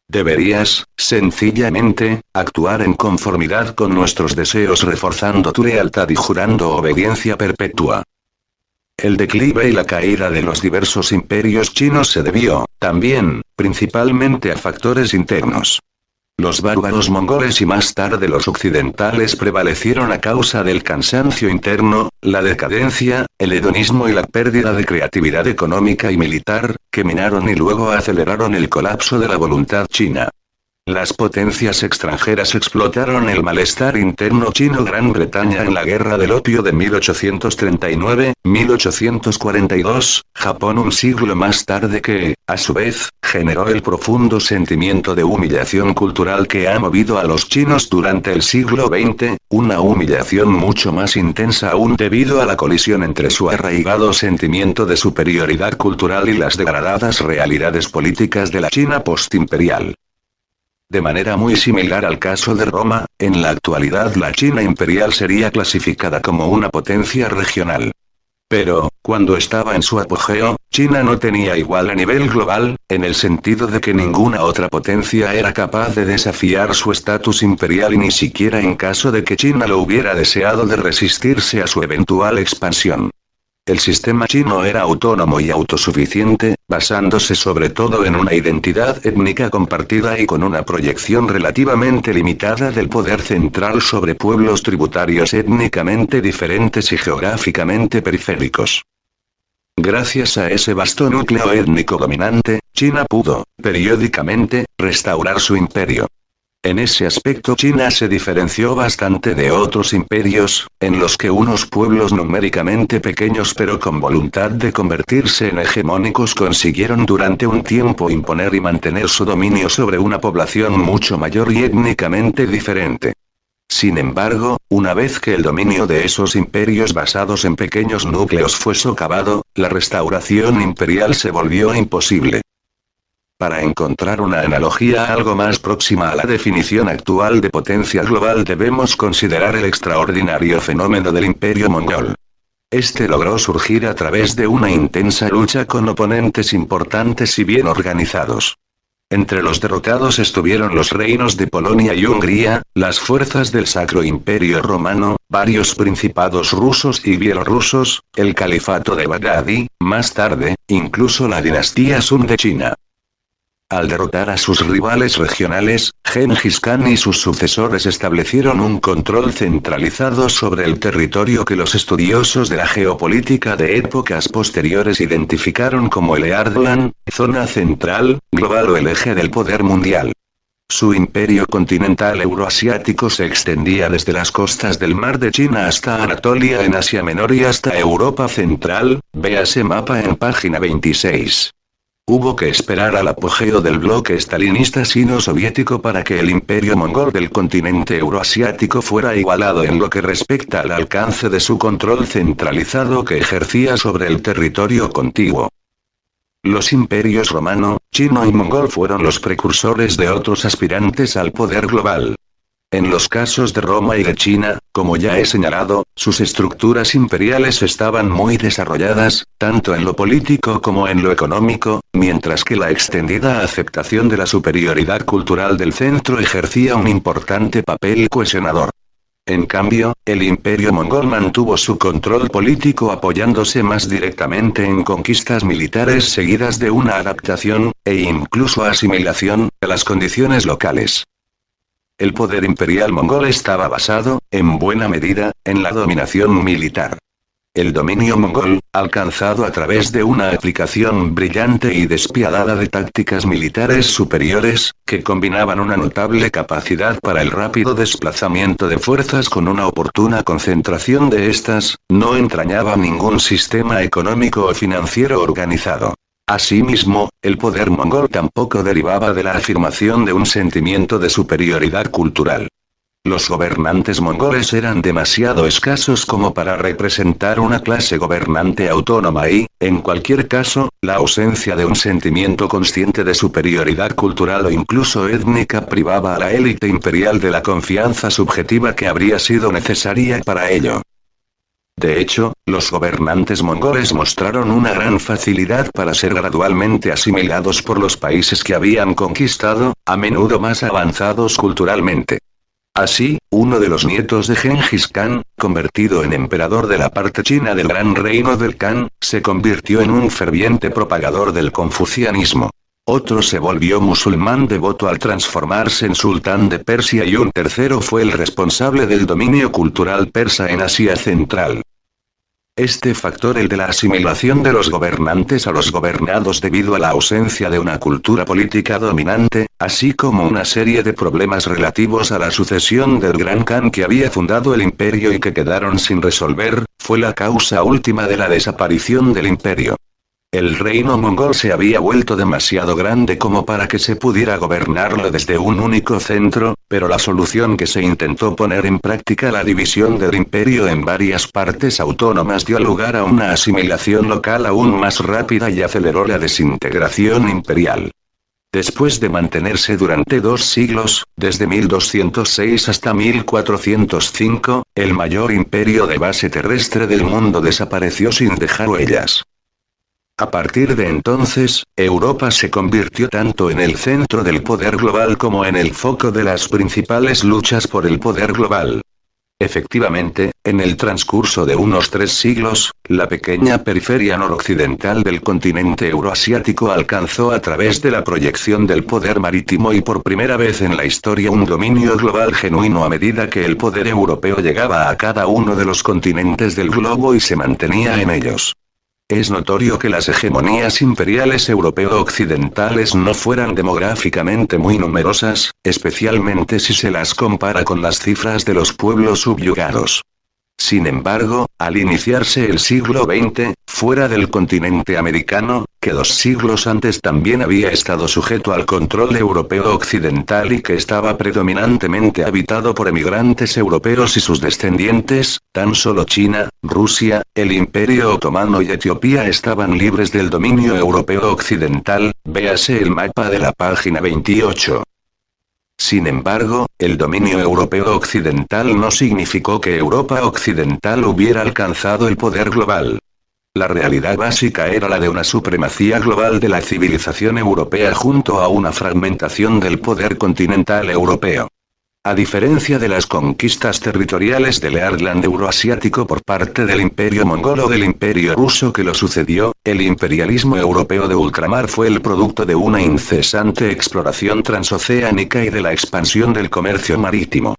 deberías, sencillamente, actuar en conformidad con nuestros deseos reforzando tu lealtad y jurando obediencia perpetua. El declive y la caída de los diversos imperios chinos se debió, también, principalmente a factores internos. Los bárbaros mongoles y más tarde los occidentales prevalecieron a causa del cansancio interno, la decadencia, el hedonismo y la pérdida de creatividad económica y militar, que minaron y luego aceleraron el colapso de la voluntad china. Las potencias extranjeras explotaron el malestar interno chino. Gran Bretaña en la Guerra del Opio de 1839-1842, Japón un siglo más tarde que, a su vez, generó el profundo sentimiento de humillación cultural que ha movido a los chinos durante el siglo XX, una humillación mucho más intensa aún debido a la colisión entre su arraigado sentimiento de superioridad cultural y las degradadas realidades políticas de la China postimperial. De manera muy similar al caso de Roma, en la actualidad la China imperial sería clasificada como una potencia regional. Pero, cuando estaba en su apogeo, China no tenía igual a nivel global, en el sentido de que ninguna otra potencia era capaz de desafiar su estatus imperial y ni siquiera en caso de que China lo hubiera deseado de resistirse a su eventual expansión. El sistema chino era autónomo y autosuficiente, basándose sobre todo en una identidad étnica compartida y con una proyección relativamente limitada del poder central sobre pueblos tributarios étnicamente diferentes y geográficamente periféricos. Gracias a ese vasto núcleo étnico dominante, China pudo, periódicamente, restaurar su imperio. En ese aspecto China se diferenció bastante de otros imperios, en los que unos pueblos numéricamente pequeños pero con voluntad de convertirse en hegemónicos consiguieron durante un tiempo imponer y mantener su dominio sobre una población mucho mayor y étnicamente diferente. Sin embargo, una vez que el dominio de esos imperios basados en pequeños núcleos fue socavado, la restauración imperial se volvió imposible. Para encontrar una analogía algo más próxima a la definición actual de potencia global debemos considerar el extraordinario fenómeno del Imperio Mongol. Este logró surgir a través de una intensa lucha con oponentes importantes y bien organizados. Entre los derrotados estuvieron los reinos de Polonia y Hungría, las fuerzas del Sacro Imperio Romano, varios principados rusos y bielorrusos, el califato de Bagdad y, más tarde, incluso la dinastía Sun de China. Al derrotar a sus rivales regionales, Gengis Khan y sus sucesores establecieron un control centralizado sobre el territorio que los estudiosos de la geopolítica de épocas posteriores identificaron como el Earthland, zona central, global o el eje del poder mundial. Su imperio continental euroasiático se extendía desde las costas del mar de China hasta Anatolia en Asia Menor y hasta Europa Central, véase mapa en página 26. Hubo que esperar al apogeo del bloque estalinista sino-soviético para que el imperio mongol del continente euroasiático fuera igualado en lo que respecta al alcance de su control centralizado que ejercía sobre el territorio contiguo. Los imperios romano, chino y mongol fueron los precursores de otros aspirantes al poder global. En los casos de Roma y de China, como ya he señalado, sus estructuras imperiales estaban muy desarrolladas, tanto en lo político como en lo económico, mientras que la extendida aceptación de la superioridad cultural del centro ejercía un importante papel cohesionador. En cambio, el imperio mongol mantuvo su control político apoyándose más directamente en conquistas militares seguidas de una adaptación, e incluso asimilación, a las condiciones locales. El poder imperial mongol estaba basado, en buena medida, en la dominación militar. El dominio mongol, alcanzado a través de una aplicación brillante y despiadada de tácticas militares superiores, que combinaban una notable capacidad para el rápido desplazamiento de fuerzas con una oportuna concentración de estas, no entrañaba ningún sistema económico o financiero organizado. Asimismo, el poder mongol tampoco derivaba de la afirmación de un sentimiento de superioridad cultural. Los gobernantes mongoles eran demasiado escasos como para representar una clase gobernante autónoma y, en cualquier caso, la ausencia de un sentimiento consciente de superioridad cultural o incluso étnica privaba a la élite imperial de la confianza subjetiva que habría sido necesaria para ello. De hecho, los gobernantes mongoles mostraron una gran facilidad para ser gradualmente asimilados por los países que habían conquistado, a menudo más avanzados culturalmente. Así, uno de los nietos de Gengis Khan, convertido en emperador de la parte china del Gran Reino del Khan, se convirtió en un ferviente propagador del confucianismo. Otro se volvió musulmán devoto al transformarse en sultán de Persia y un tercero fue el responsable del dominio cultural persa en Asia Central. Este factor, el de la asimilación de los gobernantes a los gobernados debido a la ausencia de una cultura política dominante, así como una serie de problemas relativos a la sucesión del Gran Khan que había fundado el imperio y que quedaron sin resolver, fue la causa última de la desaparición del imperio. El reino mongol se había vuelto demasiado grande como para que se pudiera gobernarlo desde un único centro, pero la solución que se intentó poner en práctica, la división del imperio en varias partes autónomas, dio lugar a una asimilación local aún más rápida y aceleró la desintegración imperial. Después de mantenerse durante 2 siglos, desde 1206 hasta 1405, el mayor imperio de base terrestre del mundo desapareció sin dejar huellas. A partir de entonces, Europa se convirtió tanto en el centro del poder global como en el foco de las principales luchas por el poder global. Efectivamente, en el transcurso de unos 3 siglos, la pequeña periferia noroccidental del continente euroasiático alcanzó a través de la proyección del poder marítimo y por primera vez en la historia un dominio global genuino a medida que el poder europeo llegaba a cada uno de los continentes del globo y se mantenía en ellos. Es notorio que las hegemonías imperiales europeo-occidentales no fueran demográficamente muy numerosas, especialmente si se las compara con las cifras de los pueblos subyugados. Sin embargo, al iniciarse el siglo XX, fuera del continente americano, que 2 siglos antes también había estado sujeto al control europeo occidental y que estaba predominantemente habitado por emigrantes europeos y sus descendientes, tan solo China, Rusia, el Imperio Otomano y Etiopía estaban libres del dominio europeo occidental, véase el mapa de la página 28. Sin embargo, el dominio europeo occidental no significó que Europa occidental hubiera alcanzado el poder global. La realidad básica era la de una supremacía global de la civilización europea junto a una fragmentación del poder continental europeo. A diferencia de las conquistas territoriales del Heartland euroasiático por parte del Imperio mongol o del Imperio ruso que lo sucedió, el imperialismo europeo de ultramar fue el producto de una incesante exploración transoceánica y de la expansión del comercio marítimo.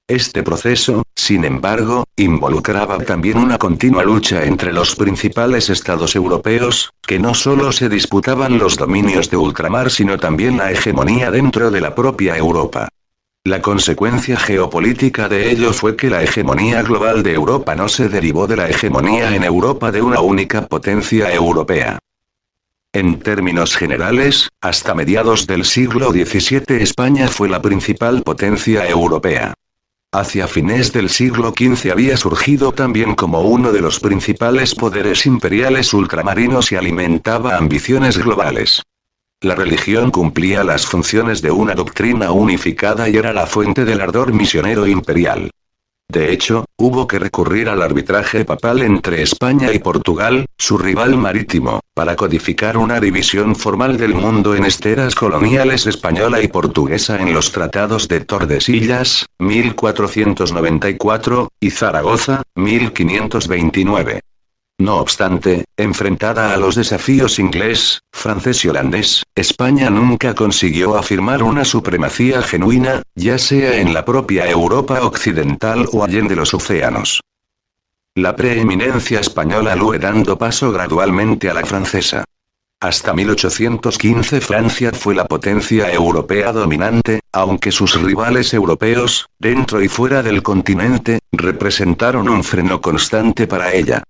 Este proceso, sin embargo, involucraba también una continua lucha entre los principales estados europeos, que no solo se disputaban los dominios de ultramar sino también la hegemonía dentro de la propia Europa. La consecuencia geopolítica de ello fue que la hegemonía global de Europa no se derivó de la hegemonía en Europa de una única potencia europea. En términos generales, hasta mediados del siglo XVII España fue la principal potencia europea. Hacia fines del siglo XV había surgido también como uno de los principales poderes imperiales ultramarinos y alimentaba ambiciones globales. La religión cumplía las funciones de una doctrina unificada y era la fuente del ardor misionero imperial. De hecho, hubo que recurrir al arbitraje papal entre España y Portugal, su rival marítimo, para codificar una división formal del mundo en esteras coloniales española y portuguesa en los tratados de Tordesillas, 1494, y Zaragoza, 1529. No obstante, enfrentada a los desafíos inglés, francés y holandés, España nunca consiguió afirmar una supremacía genuina, ya sea en la propia Europa occidental o allende los océanos. La preeminencia española fue dando paso gradualmente a la francesa. Hasta 1815 Francia fue la potencia europea dominante, aunque sus rivales europeos, dentro y fuera del continente, representaron un freno constante para ella.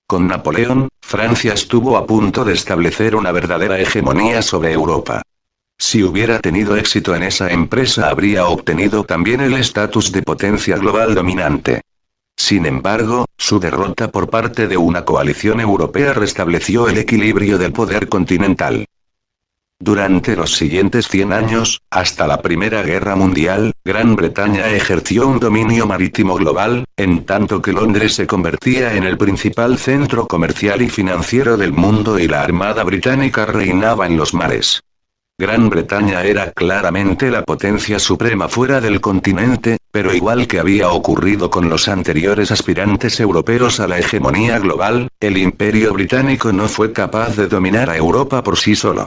Con Napoleón, Francia estuvo a punto de establecer una verdadera hegemonía sobre Europa. Si hubiera tenido éxito en esa empresa habría obtenido también el estatus de potencia global dominante. Sin embargo, su derrota por parte de una coalición europea restableció el equilibrio del poder continental. Durante los siguientes 100 años, hasta la Primera Guerra Mundial, Gran Bretaña ejerció un dominio marítimo global, en tanto que Londres se convertía en el principal centro comercial y financiero del mundo y la Armada británica reinaba en los mares. Gran Bretaña era claramente la potencia suprema fuera del continente, pero igual que había ocurrido con los anteriores aspirantes europeos a la hegemonía global, el Imperio británico no fue capaz de dominar a Europa por sí solo.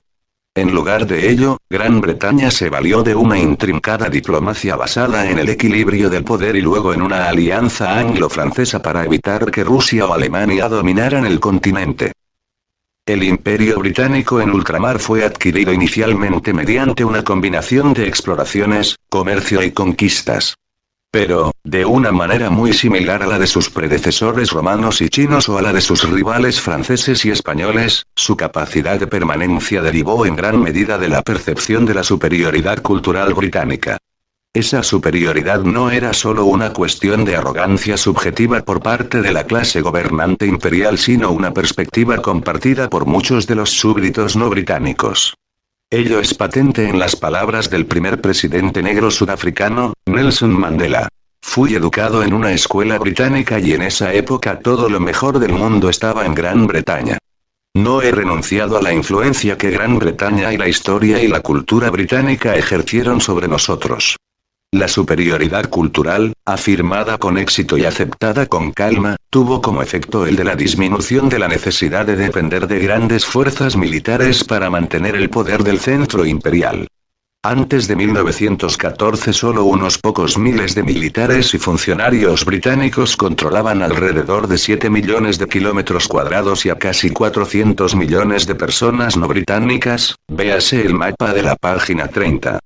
En lugar de ello, Gran Bretaña se valió de una intrincada diplomacia basada en el equilibrio del poder y luego en una alianza anglo-francesa para evitar que Rusia o Alemania dominaran el continente. El Imperio Británico en ultramar fue adquirido inicialmente mediante una combinación de exploraciones, comercio y conquistas. Pero, de una manera muy similar a la de sus predecesores romanos y chinos o a la de sus rivales franceses y españoles, su capacidad de permanencia derivó en gran medida de la percepción de la superioridad cultural británica. Esa superioridad no era solo una cuestión de arrogancia subjetiva por parte de la clase gobernante imperial, sino una perspectiva compartida por muchos de los súbditos no británicos. Ello es patente en las palabras del primer presidente negro sudafricano, Nelson Mandela. Fui educado en una escuela británica y en esa época todo lo mejor del mundo estaba en Gran Bretaña. No he renunciado a la influencia que Gran Bretaña y la historia y la cultura británica ejercieron sobre nosotros. La superioridad cultural, afirmada con éxito y aceptada con calma, tuvo como efecto el de la disminución de la necesidad de depender de grandes fuerzas militares para mantener el poder del centro imperial. Antes de 1914 solo unos pocos miles de militares y funcionarios británicos controlaban alrededor de 7 millones de kilómetros cuadrados y a casi 400 millones de personas no británicas, véase el mapa de la página 30.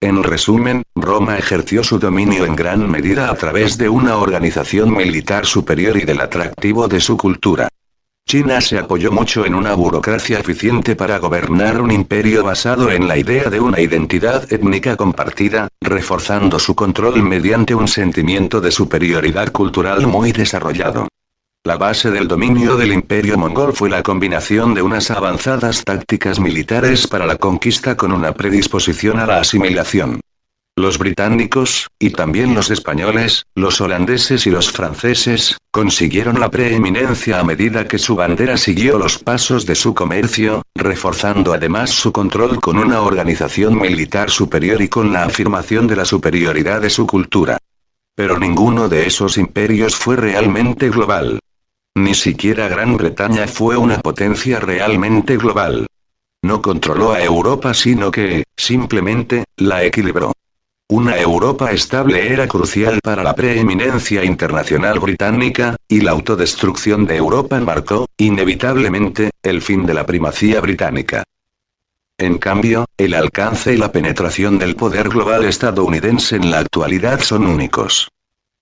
En resumen, Roma ejerció su dominio en gran medida a través de una organización militar superior y del atractivo de su cultura. China se apoyó mucho en una burocracia eficiente para gobernar un imperio basado en la idea de una identidad étnica compartida, reforzando su control mediante un sentimiento de superioridad cultural muy desarrollado. La base del dominio del imperio mongol fue la combinación de unas avanzadas tácticas militares para la conquista con una predisposición a la asimilación. Los británicos, y también los españoles, los holandeses y los franceses, consiguieron la preeminencia a medida que su bandera siguió los pasos de su comercio, reforzando además su control con una organización militar superior y con la afirmación de la superioridad de su cultura. Pero ninguno de esos imperios fue realmente global. Ni siquiera Gran Bretaña fue una potencia realmente global. No controló a Europa, sino que, simplemente, la equilibró. Una Europa estable era crucial para la preeminencia internacional británica, y la autodestrucción de Europa marcó, inevitablemente, el fin de la primacía británica. En cambio, el alcance y la penetración del poder global estadounidense en la actualidad son únicos.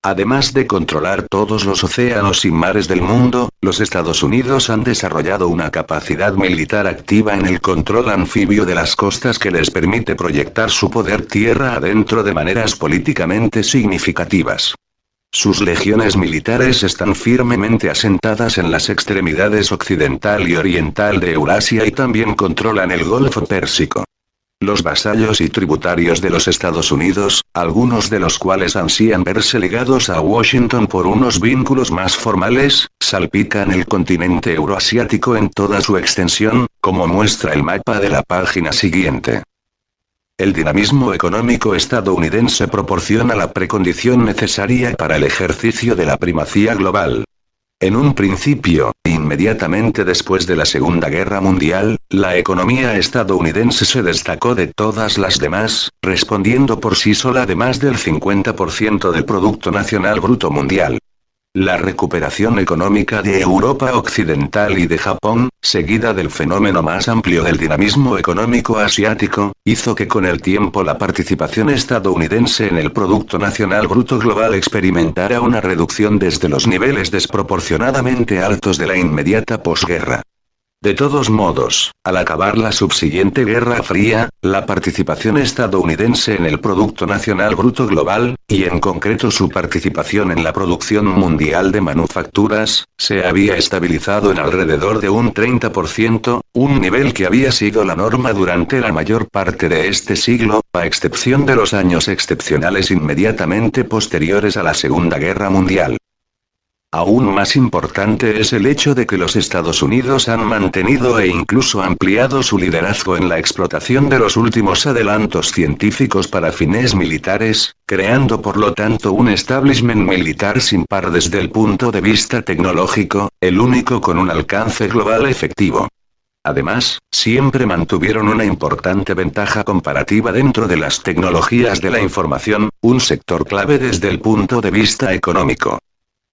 Además de controlar todos los océanos y mares del mundo, los Estados Unidos han desarrollado una capacidad militar activa en el control anfibio de las costas que les permite proyectar su poder tierra adentro de maneras políticamente significativas. Sus legiones militares están firmemente asentadas en las extremidades occidental y oriental de Eurasia y también controlan el Golfo Pérsico. Los vasallos y tributarios de los Estados Unidos, algunos de los cuales ansían verse ligados a Washington por unos vínculos más formales, salpican el continente euroasiático en toda su extensión, como muestra el mapa de la página siguiente. El dinamismo económico estadounidense proporciona la precondición necesaria para el ejercicio de la primacía global. En un principio, inmediatamente después de la Segunda Guerra Mundial, la economía estadounidense se destacó de todas las demás, respondiendo por sí sola de más del 50% del Producto Nacional Bruto Mundial. La recuperación económica de Europa Occidental y de Japón, seguida del fenómeno más amplio del dinamismo económico asiático, hizo que con el tiempo la participación estadounidense en el Producto Nacional Bruto Global experimentara una reducción desde los niveles desproporcionadamente altos de la inmediata posguerra. De todos modos, al acabar la subsiguiente Guerra Fría, la participación estadounidense en el Producto Nacional Bruto Global, y en concreto su participación en la producción mundial de manufacturas, se había estabilizado en alrededor de un 30%, un nivel que había sido la norma durante la mayor parte de este siglo, a excepción de los años excepcionales inmediatamente posteriores a la Segunda Guerra Mundial. Aún más importante es el hecho de que los Estados Unidos han mantenido e incluso ampliado su liderazgo en la explotación de los últimos adelantos científicos para fines militares, creando por lo tanto un establishment militar sin par desde el punto de vista tecnológico, el único con un alcance global efectivo. Además, siempre mantuvieron una importante ventaja comparativa dentro de las tecnologías de la información, un sector clave desde el punto de vista económico.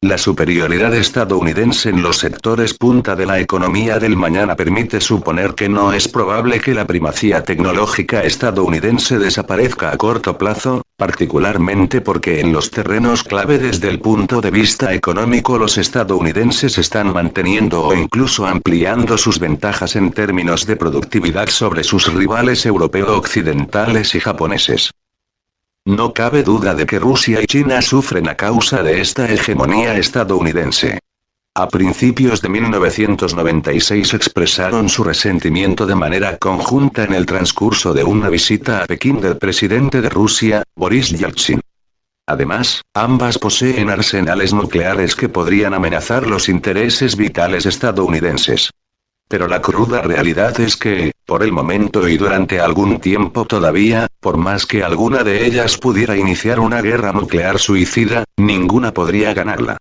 La superioridad estadounidense en los sectores punta de la economía del mañana permite suponer que no es probable que la primacía tecnológica estadounidense desaparezca a corto plazo, particularmente porque en los terrenos clave desde el punto de vista económico los estadounidenses están manteniendo o incluso ampliando sus ventajas en términos de productividad sobre sus rivales europeo-occidentales y japoneses. No cabe duda de que Rusia y China sufren a causa de esta hegemonía estadounidense. A principios de 1996 expresaron su resentimiento de manera conjunta en el transcurso de una visita a Pekín del presidente de Rusia, Boris Yeltsin. Además, ambas poseen arsenales nucleares que podrían amenazar los intereses vitales estadounidenses. Pero la cruda realidad es que, por el momento y durante algún tiempo todavía, por más que alguna de ellas pudiera iniciar una guerra nuclear suicida, ninguna podría ganarla.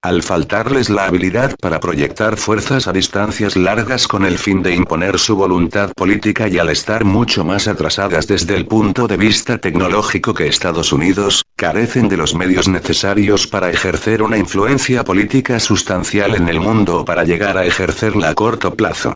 Al faltarles la habilidad para proyectar fuerzas a distancias largas con el fin de imponer su voluntad política y al estar mucho más atrasadas desde el punto de vista tecnológico que Estados Unidos, carecen de los medios necesarios para ejercer una influencia política sustancial en el mundo o para llegar a ejercerla a corto plazo.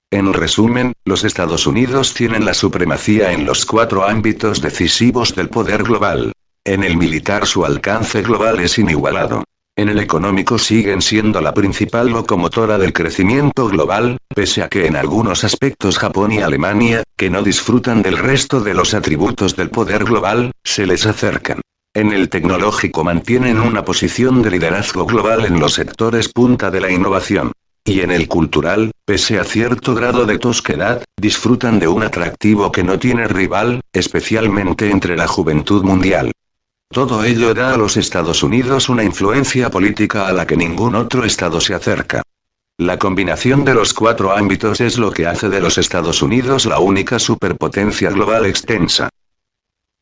En resumen, los Estados Unidos tienen la supremacía en los 4 ámbitos decisivos del poder global. En el militar su alcance global es inigualado. En el económico siguen siendo la principal locomotora del crecimiento global, pese a que en algunos aspectos Japón y Alemania, que no disfrutan del resto de los atributos del poder global, se les acercan. En el tecnológico mantienen una posición de liderazgo global en los sectores punta de la innovación. Y en el cultural, pese a cierto grado de tosquedad, disfrutan de un atractivo que no tiene rival, especialmente entre la juventud mundial. Todo ello da a los Estados Unidos una influencia política a la que ningún otro estado se acerca. La combinación de los 4 ámbitos es lo que hace de los Estados Unidos la única superpotencia global extensa.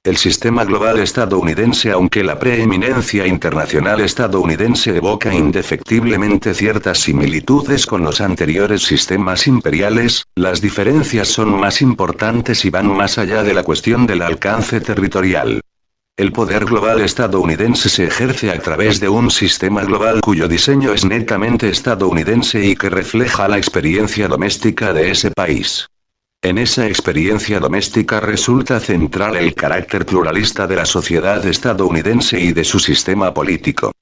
El sistema global estadounidense, aunque la preeminencia internacional estadounidense evoca indefectiblemente ciertas similitudes con los anteriores sistemas imperiales, las diferencias son más importantes y van más allá de la cuestión del alcance territorial. El poder global estadounidense se ejerce a través de un sistema global cuyo diseño es netamente estadounidense y que refleja la experiencia doméstica de ese país. En esa experiencia doméstica resulta central el carácter pluralista de la sociedad estadounidense y de su sistema político.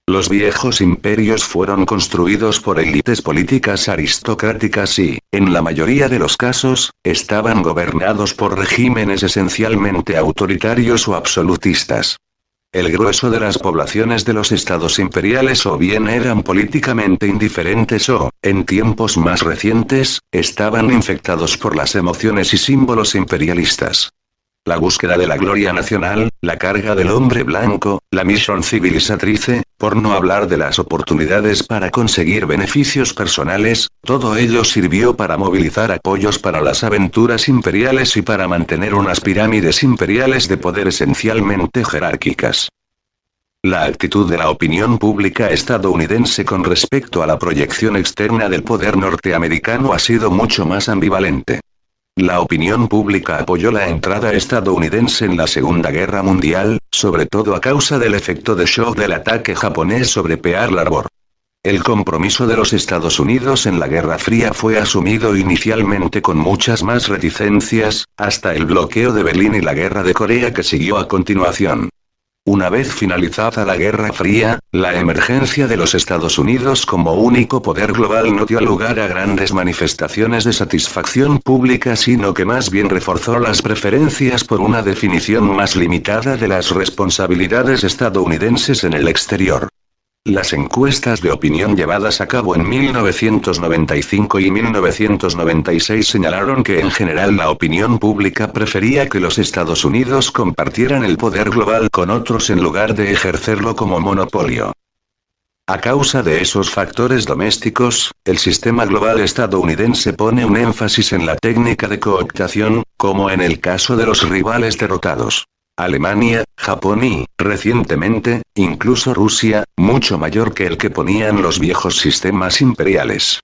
Los viejos imperios fueron construidos por élites políticas aristocráticas y, en la mayoría de los casos, estaban gobernados por regímenes esencialmente autoritarios o absolutistas. El grueso de las poblaciones de los estados imperiales o bien eran políticamente indiferentes o, en tiempos más recientes, estaban infectados por las emociones y símbolos imperialistas. La búsqueda de la gloria nacional, la carga del hombre blanco, la misión civilizatrice, por no hablar de las oportunidades para conseguir beneficios personales, todo ello sirvió para movilizar apoyos para las aventuras imperiales y para mantener unas pirámides imperiales de poder esencialmente jerárquicas. La actitud de la opinión pública estadounidense con respecto a la proyección externa del poder norteamericano ha sido mucho más ambivalente. La opinión pública apoyó la entrada estadounidense en la Segunda Guerra Mundial, sobre todo a causa del efecto de shock del ataque japonés sobre Pearl Harbor. El compromiso de los Estados Unidos en la Guerra Fría fue asumido inicialmente con muchas más reticencias, hasta el bloqueo de Berlín y la Guerra de Corea que siguió a continuación. Una vez finalizada la Guerra Fría, la emergencia de los Estados Unidos como único poder global no dio lugar a grandes manifestaciones de satisfacción pública, sino que más bien reforzó las preferencias por una definición más limitada de las responsabilidades estadounidenses en el exterior. Las encuestas de opinión llevadas a cabo en 1995 y 1996 señalaron que en general la opinión pública prefería que los Estados Unidos compartieran el poder global con otros en lugar de ejercerlo como monopolio. A causa de esos factores domésticos, el sistema global estadounidense pone un énfasis en la técnica de cooptación, como en el caso de los rivales derrotados. Alemania, Japón y, recientemente, incluso Rusia, mucho mayor que el que ponían los viejos sistemas imperiales.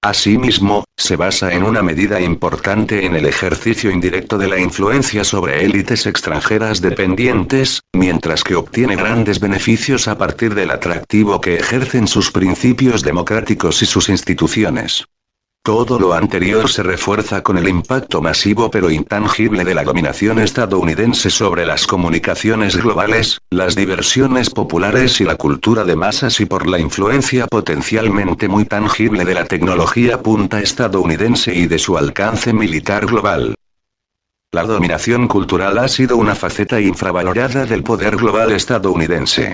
Asimismo, se basa en una medida importante en el ejercicio indirecto de la influencia sobre élites extranjeras dependientes, mientras que obtiene grandes beneficios a partir del atractivo que ejercen sus principios democráticos y sus instituciones. Todo lo anterior se refuerza con el impacto masivo pero intangible de la dominación estadounidense sobre las comunicaciones globales, las diversiones populares y la cultura de masas y por la influencia potencialmente muy tangible de la tecnología punta estadounidense y de su alcance militar global. La dominación cultural ha sido una faceta infravalorada del poder global estadounidense.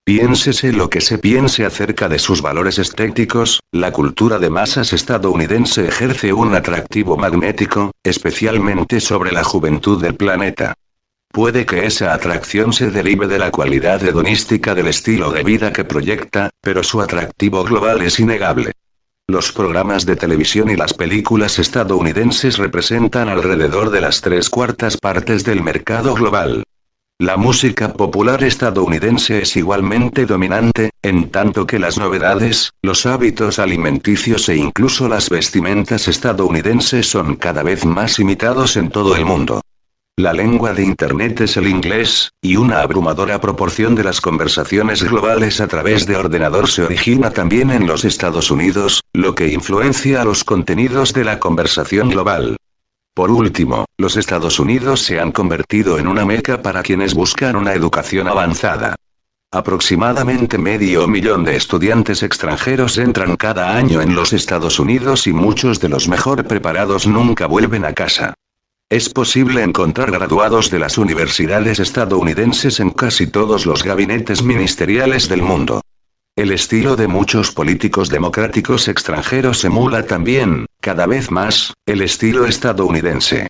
Piénsese lo que se piense acerca de sus valores estéticos, la cultura de masas estadounidense ejerce un atractivo magnético, especialmente sobre la juventud del planeta. Puede que esa atracción se derive de la cualidad hedonística del estilo de vida que proyecta, pero su atractivo global es innegable. Los programas de televisión y las películas estadounidenses representan alrededor de las 3/4 partes del mercado global. La música popular estadounidense es igualmente dominante, en tanto que las novedades, los hábitos alimenticios e incluso las vestimentas estadounidenses son cada vez más imitados en todo el mundo. La lengua de Internet es el inglés, y una abrumadora proporción de las conversaciones globales a través de ordenador se origina también en los Estados Unidos, lo que influencia a los contenidos de la conversación global. Por último, los Estados Unidos se han convertido en una meca para quienes buscan una educación avanzada. Aproximadamente 500.000 de estudiantes extranjeros entran cada año en los Estados Unidos y muchos de los mejor preparados nunca vuelven a casa. Es posible encontrar graduados de las universidades estadounidenses en casi todos los gabinetes ministeriales del mundo. El estilo de muchos políticos democráticos extranjeros emula también, cada vez más, el estilo estadounidense.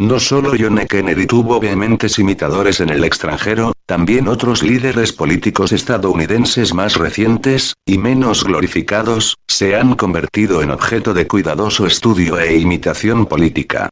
No solo John F. Kennedy tuvo vehementes imitadores en el extranjero, también otros líderes políticos estadounidenses más recientes, y menos glorificados, se han convertido en objeto de cuidadoso estudio e imitación política.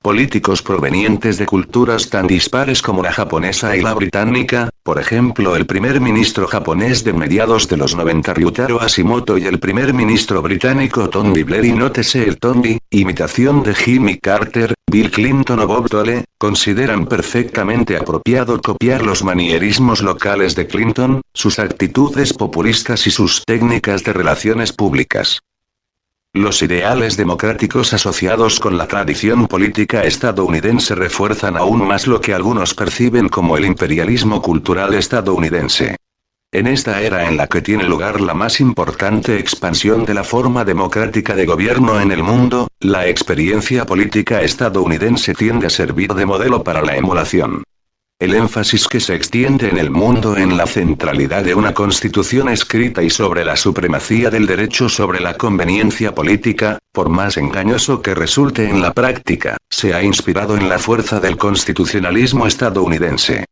Políticos provenientes de culturas tan dispares como la japonesa y la británica, por ejemplo el primer ministro japonés de mediados de los 90 Ryutaro Hashimoto y el primer ministro británico Tony Blair y nótese el Tony, imitación de Jimmy Carter, Bill Clinton o Bob Dole, consideran perfectamente apropiado copiar los manierismos locales de Clinton, sus actitudes populistas y sus técnicas de relaciones públicas. Los ideales democráticos asociados con la tradición política estadounidense refuerzan aún más lo que algunos perciben como el imperialismo cultural estadounidense. En esta era en la que tiene lugar la más importante expansión de la forma democrática de gobierno en el mundo, la experiencia política estadounidense tiende a servir de modelo para la emulación. El énfasis que se extiende en el mundo en la centralidad de una constitución escrita y sobre la supremacía del derecho sobre la conveniencia política, por más engañoso que resulte en la práctica, se ha inspirado en la fuerza del constitucionalismo estadounidense.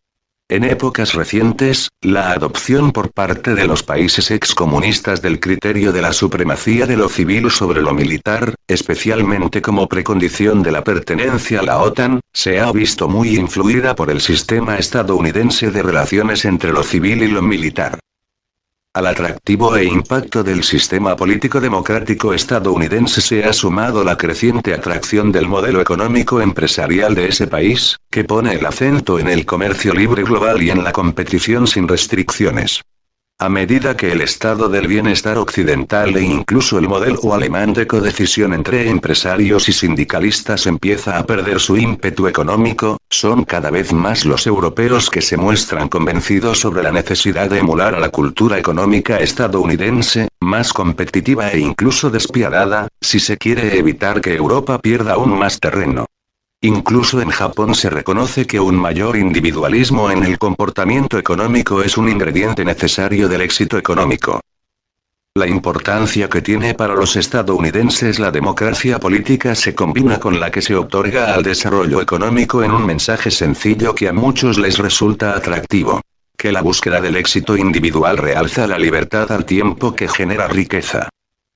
En épocas recientes, la adopción por parte de los países excomunistas del criterio de la supremacía de lo civil sobre lo militar, especialmente como precondición de la pertenencia a la OTAN, se ha visto muy influida por el sistema estadounidense de relaciones entre lo civil y lo militar. Al atractivo e impacto del sistema político democrático estadounidense se ha sumado la creciente atracción del modelo económico empresarial de ese país, que pone el acento en el comercio libre global y en la competición sin restricciones. A medida que el estado del bienestar occidental e incluso el modelo alemán de codecisión entre empresarios y sindicalistas empieza a perder su ímpetu económico, son cada vez más los europeos que se muestran convencidos sobre la necesidad de emular a la cultura económica estadounidense, más competitiva e incluso despiadada, si se quiere evitar que Europa pierda aún más terreno. Incluso en Japón se reconoce que un mayor individualismo en el comportamiento económico es un ingrediente necesario del éxito económico. La importancia que tiene para los estadounidenses la democracia política se combina con la que se otorga al desarrollo económico en un mensaje sencillo que a muchos les resulta atractivo: que la búsqueda del éxito individual realza la libertad al tiempo que genera riqueza.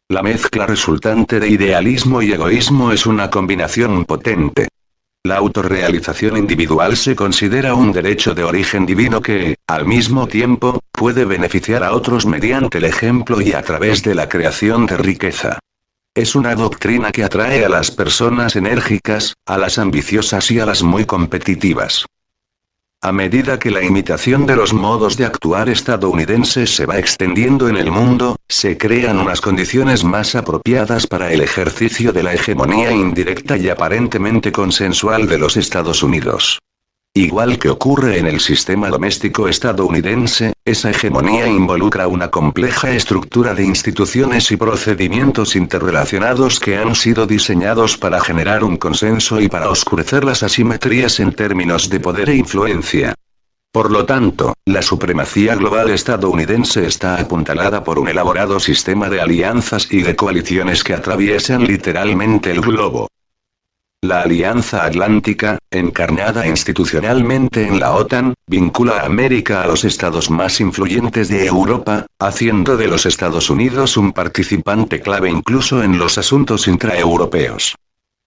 La mezcla resultante de idealismo y egoísmo es una combinación potente. La autorrealización individual se considera un derecho de origen divino que, al mismo tiempo, puede beneficiar a otros mediante el ejemplo y a través de la creación de riqueza. Es una doctrina que atrae a las personas enérgicas, a las ambiciosas y a las muy competitivas. A medida que la imitación de los modos de actuar estadounidenses se va extendiendo en el mundo, se crean unas condiciones más apropiadas para el ejercicio de la hegemonía indirecta y aparentemente consensual de los Estados Unidos. Igual que ocurre en el sistema doméstico estadounidense, esa hegemonía involucra una compleja estructura de instituciones y procedimientos interrelacionados que han sido diseñados para generar un consenso y para oscurecer las asimetrías en términos de poder e influencia. Por lo tanto, la supremacía global estadounidense está apuntalada por un elaborado sistema de alianzas y de coaliciones que atraviesan literalmente el globo. La Alianza Atlántica, encarnada institucionalmente en la OTAN, vincula a América a los estados más influyentes de Europa, haciendo de los Estados Unidos un participante clave incluso en los asuntos intraeuropeos.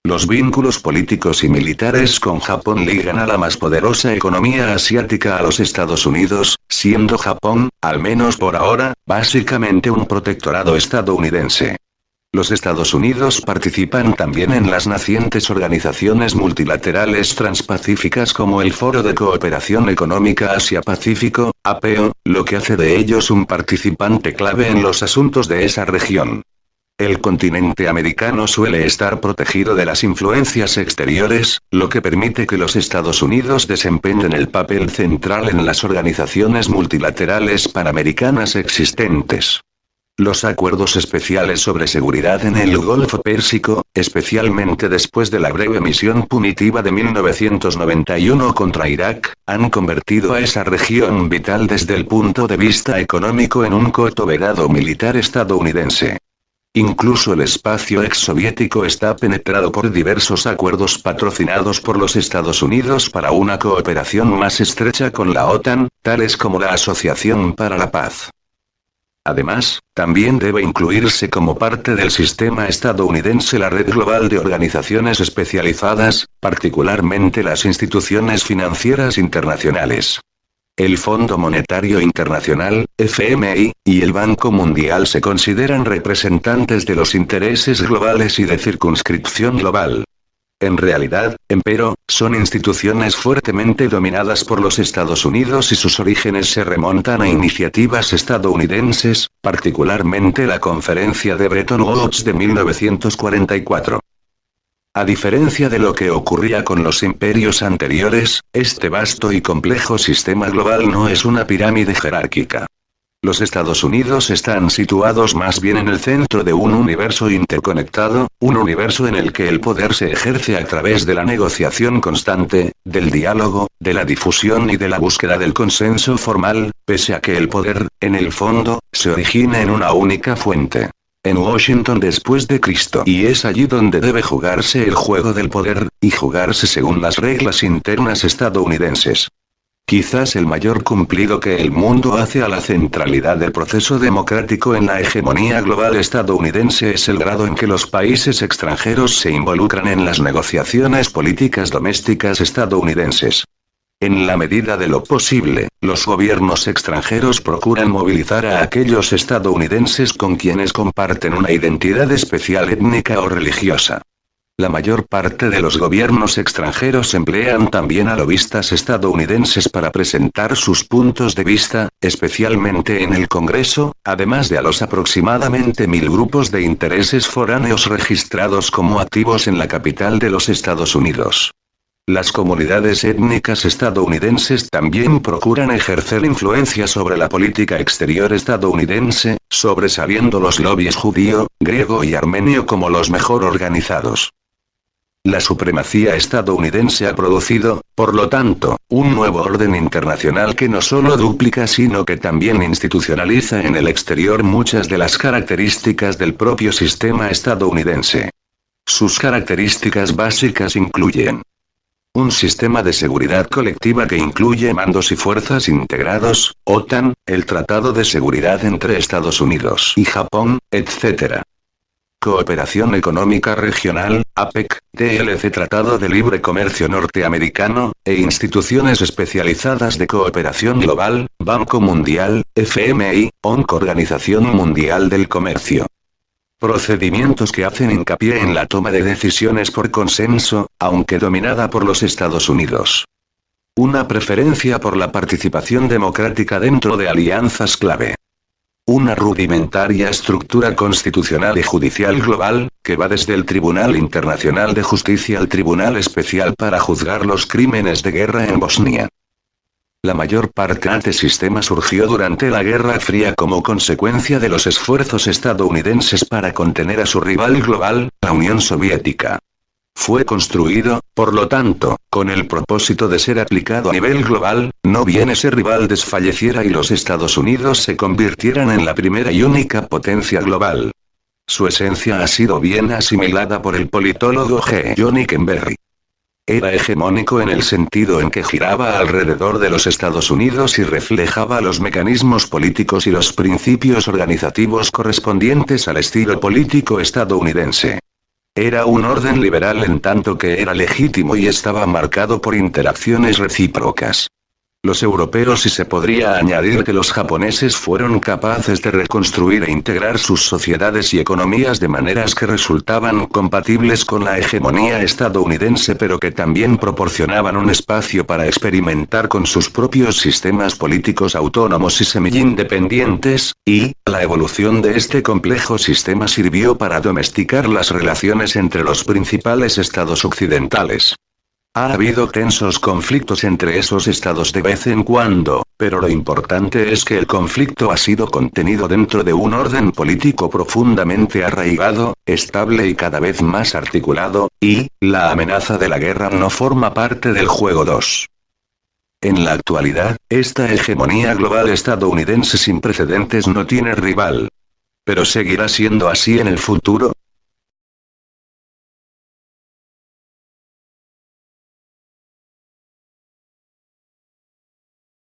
Los vínculos políticos y militares con Japón ligan a la más poderosa economía asiática a los Estados Unidos, siendo Japón, al menos por ahora, básicamente un protectorado estadounidense. Los Estados Unidos participan también en las nacientes organizaciones multilaterales transpacíficas como el Foro de Cooperación Económica Asia-Pacífico, APEO, lo que hace de ellos un participante clave en los asuntos de esa región. El continente americano suele estar protegido de las influencias exteriores, lo que permite que los Estados Unidos desempeñen el papel central en las organizaciones multilaterales panamericanas existentes. Los acuerdos especiales sobre seguridad en el Golfo Pérsico, especialmente después de la breve misión punitiva de 1991 contra Irak, han convertido a esa región vital desde el punto de vista económico en un coto-vedado militar estadounidense. Incluso el espacio exsoviético está penetrado por diversos acuerdos patrocinados por los Estados Unidos para una cooperación más estrecha con la OTAN, tales como la Asociación para la Paz. Además, también debe incluirse como parte del sistema estadounidense la red global de organizaciones especializadas, particularmente las instituciones financieras internacionales. El Fondo Monetario Internacional, FMI, y el Banco Mundial se consideran representantes de los intereses globales y de circunscripción global. En realidad, empero, son instituciones fuertemente dominadas por los Estados Unidos y sus orígenes se remontan a iniciativas estadounidenses, particularmente la Conferencia de Bretton Woods de 1944. A diferencia de lo que ocurría con los imperios anteriores, este vasto y complejo sistema global no es una pirámide jerárquica. Los Estados Unidos están situados más bien en el centro de un universo interconectado, un universo en el que el poder se ejerce a través de la negociación constante, del diálogo, de la difusión y de la búsqueda del consenso formal, pese a que el poder, en el fondo, se origina en una única fuente. En Washington después de Cristo. Y es allí donde debe jugarse el juego del poder, y jugarse según las reglas internas estadounidenses. Quizás el mayor cumplido que el mundo hace a la centralidad del proceso democrático en la hegemonía global estadounidense es el grado en que los países extranjeros se involucran en las negociaciones políticas domésticas estadounidenses. En la medida de lo posible, los gobiernos extranjeros procuran movilizar a aquellos estadounidenses con quienes comparten una identidad especial étnica o religiosa. La mayor parte de los gobiernos extranjeros emplean también a lobistas estadounidenses para presentar sus puntos de vista, especialmente en el Congreso, además de a los aproximadamente 1000 grupos de intereses foráneos registrados como activos en la capital de los Estados Unidos. Las comunidades étnicas estadounidenses también procuran ejercer influencia sobre la política exterior estadounidense, sobresaliendo los lobbies judío, griego y armenio como los mejor organizados. La supremacía estadounidense ha producido, por lo tanto, un nuevo orden internacional que no solo duplica sino que también institucionaliza en el exterior muchas de las características del propio sistema estadounidense. Sus características básicas incluyen un sistema de seguridad colectiva que incluye mandos y fuerzas integrados, OTAN, el Tratado de Seguridad entre Estados Unidos y Japón, etc. Cooperación Económica Regional, APEC, TLC Tratado de Libre Comercio Norteamericano, e instituciones especializadas de cooperación global, Banco Mundial, FMI, ONC Organización Mundial del Comercio. Procedimientos que hacen hincapié en la toma de decisiones por consenso, aunque dominada por los Estados Unidos. Una preferencia por la participación democrática dentro de alianzas clave. Una rudimentaria estructura constitucional y judicial global, que va desde el Tribunal Internacional de Justicia al Tribunal Especial para juzgar los crímenes de guerra en Bosnia. La mayor parte de este sistema surgió durante la Guerra Fría como consecuencia de los esfuerzos estadounidenses para contener a su rival global, la Unión Soviética. Fue construido, por lo tanto, con el propósito de ser aplicado a nivel global, no bien ese rival desfalleciera y los Estados Unidos se convirtieran en la primera y única potencia global. Su esencia ha sido bien asimilada por el politólogo G. Johnny Kenberry. Era hegemónico en el sentido en que giraba alrededor de los Estados Unidos y reflejaba los mecanismos políticos y los principios organizativos correspondientes al estilo político estadounidense. Era un orden liberal en tanto que era legítimo y estaba marcado por interacciones recíprocas. Los europeos y se podría añadir que los japoneses fueron capaces de reconstruir e integrar sus sociedades y economías de maneras que resultaban compatibles con la hegemonía estadounidense pero que también proporcionaban un espacio para experimentar con sus propios sistemas políticos autónomos y semi-independientes, y, la evolución de este complejo sistema sirvió para domesticar las relaciones entre los principales estados occidentales. Ha habido tensos conflictos entre esos estados de vez en cuando, pero lo importante es que el conflicto ha sido contenido dentro de un orden político profundamente arraigado, estable y cada vez más articulado, y, la amenaza de la guerra no forma parte del juego 2. En la actualidad, esta hegemonía global estadounidense sin precedentes no tiene rival. Pero seguirá siendo así en el futuro,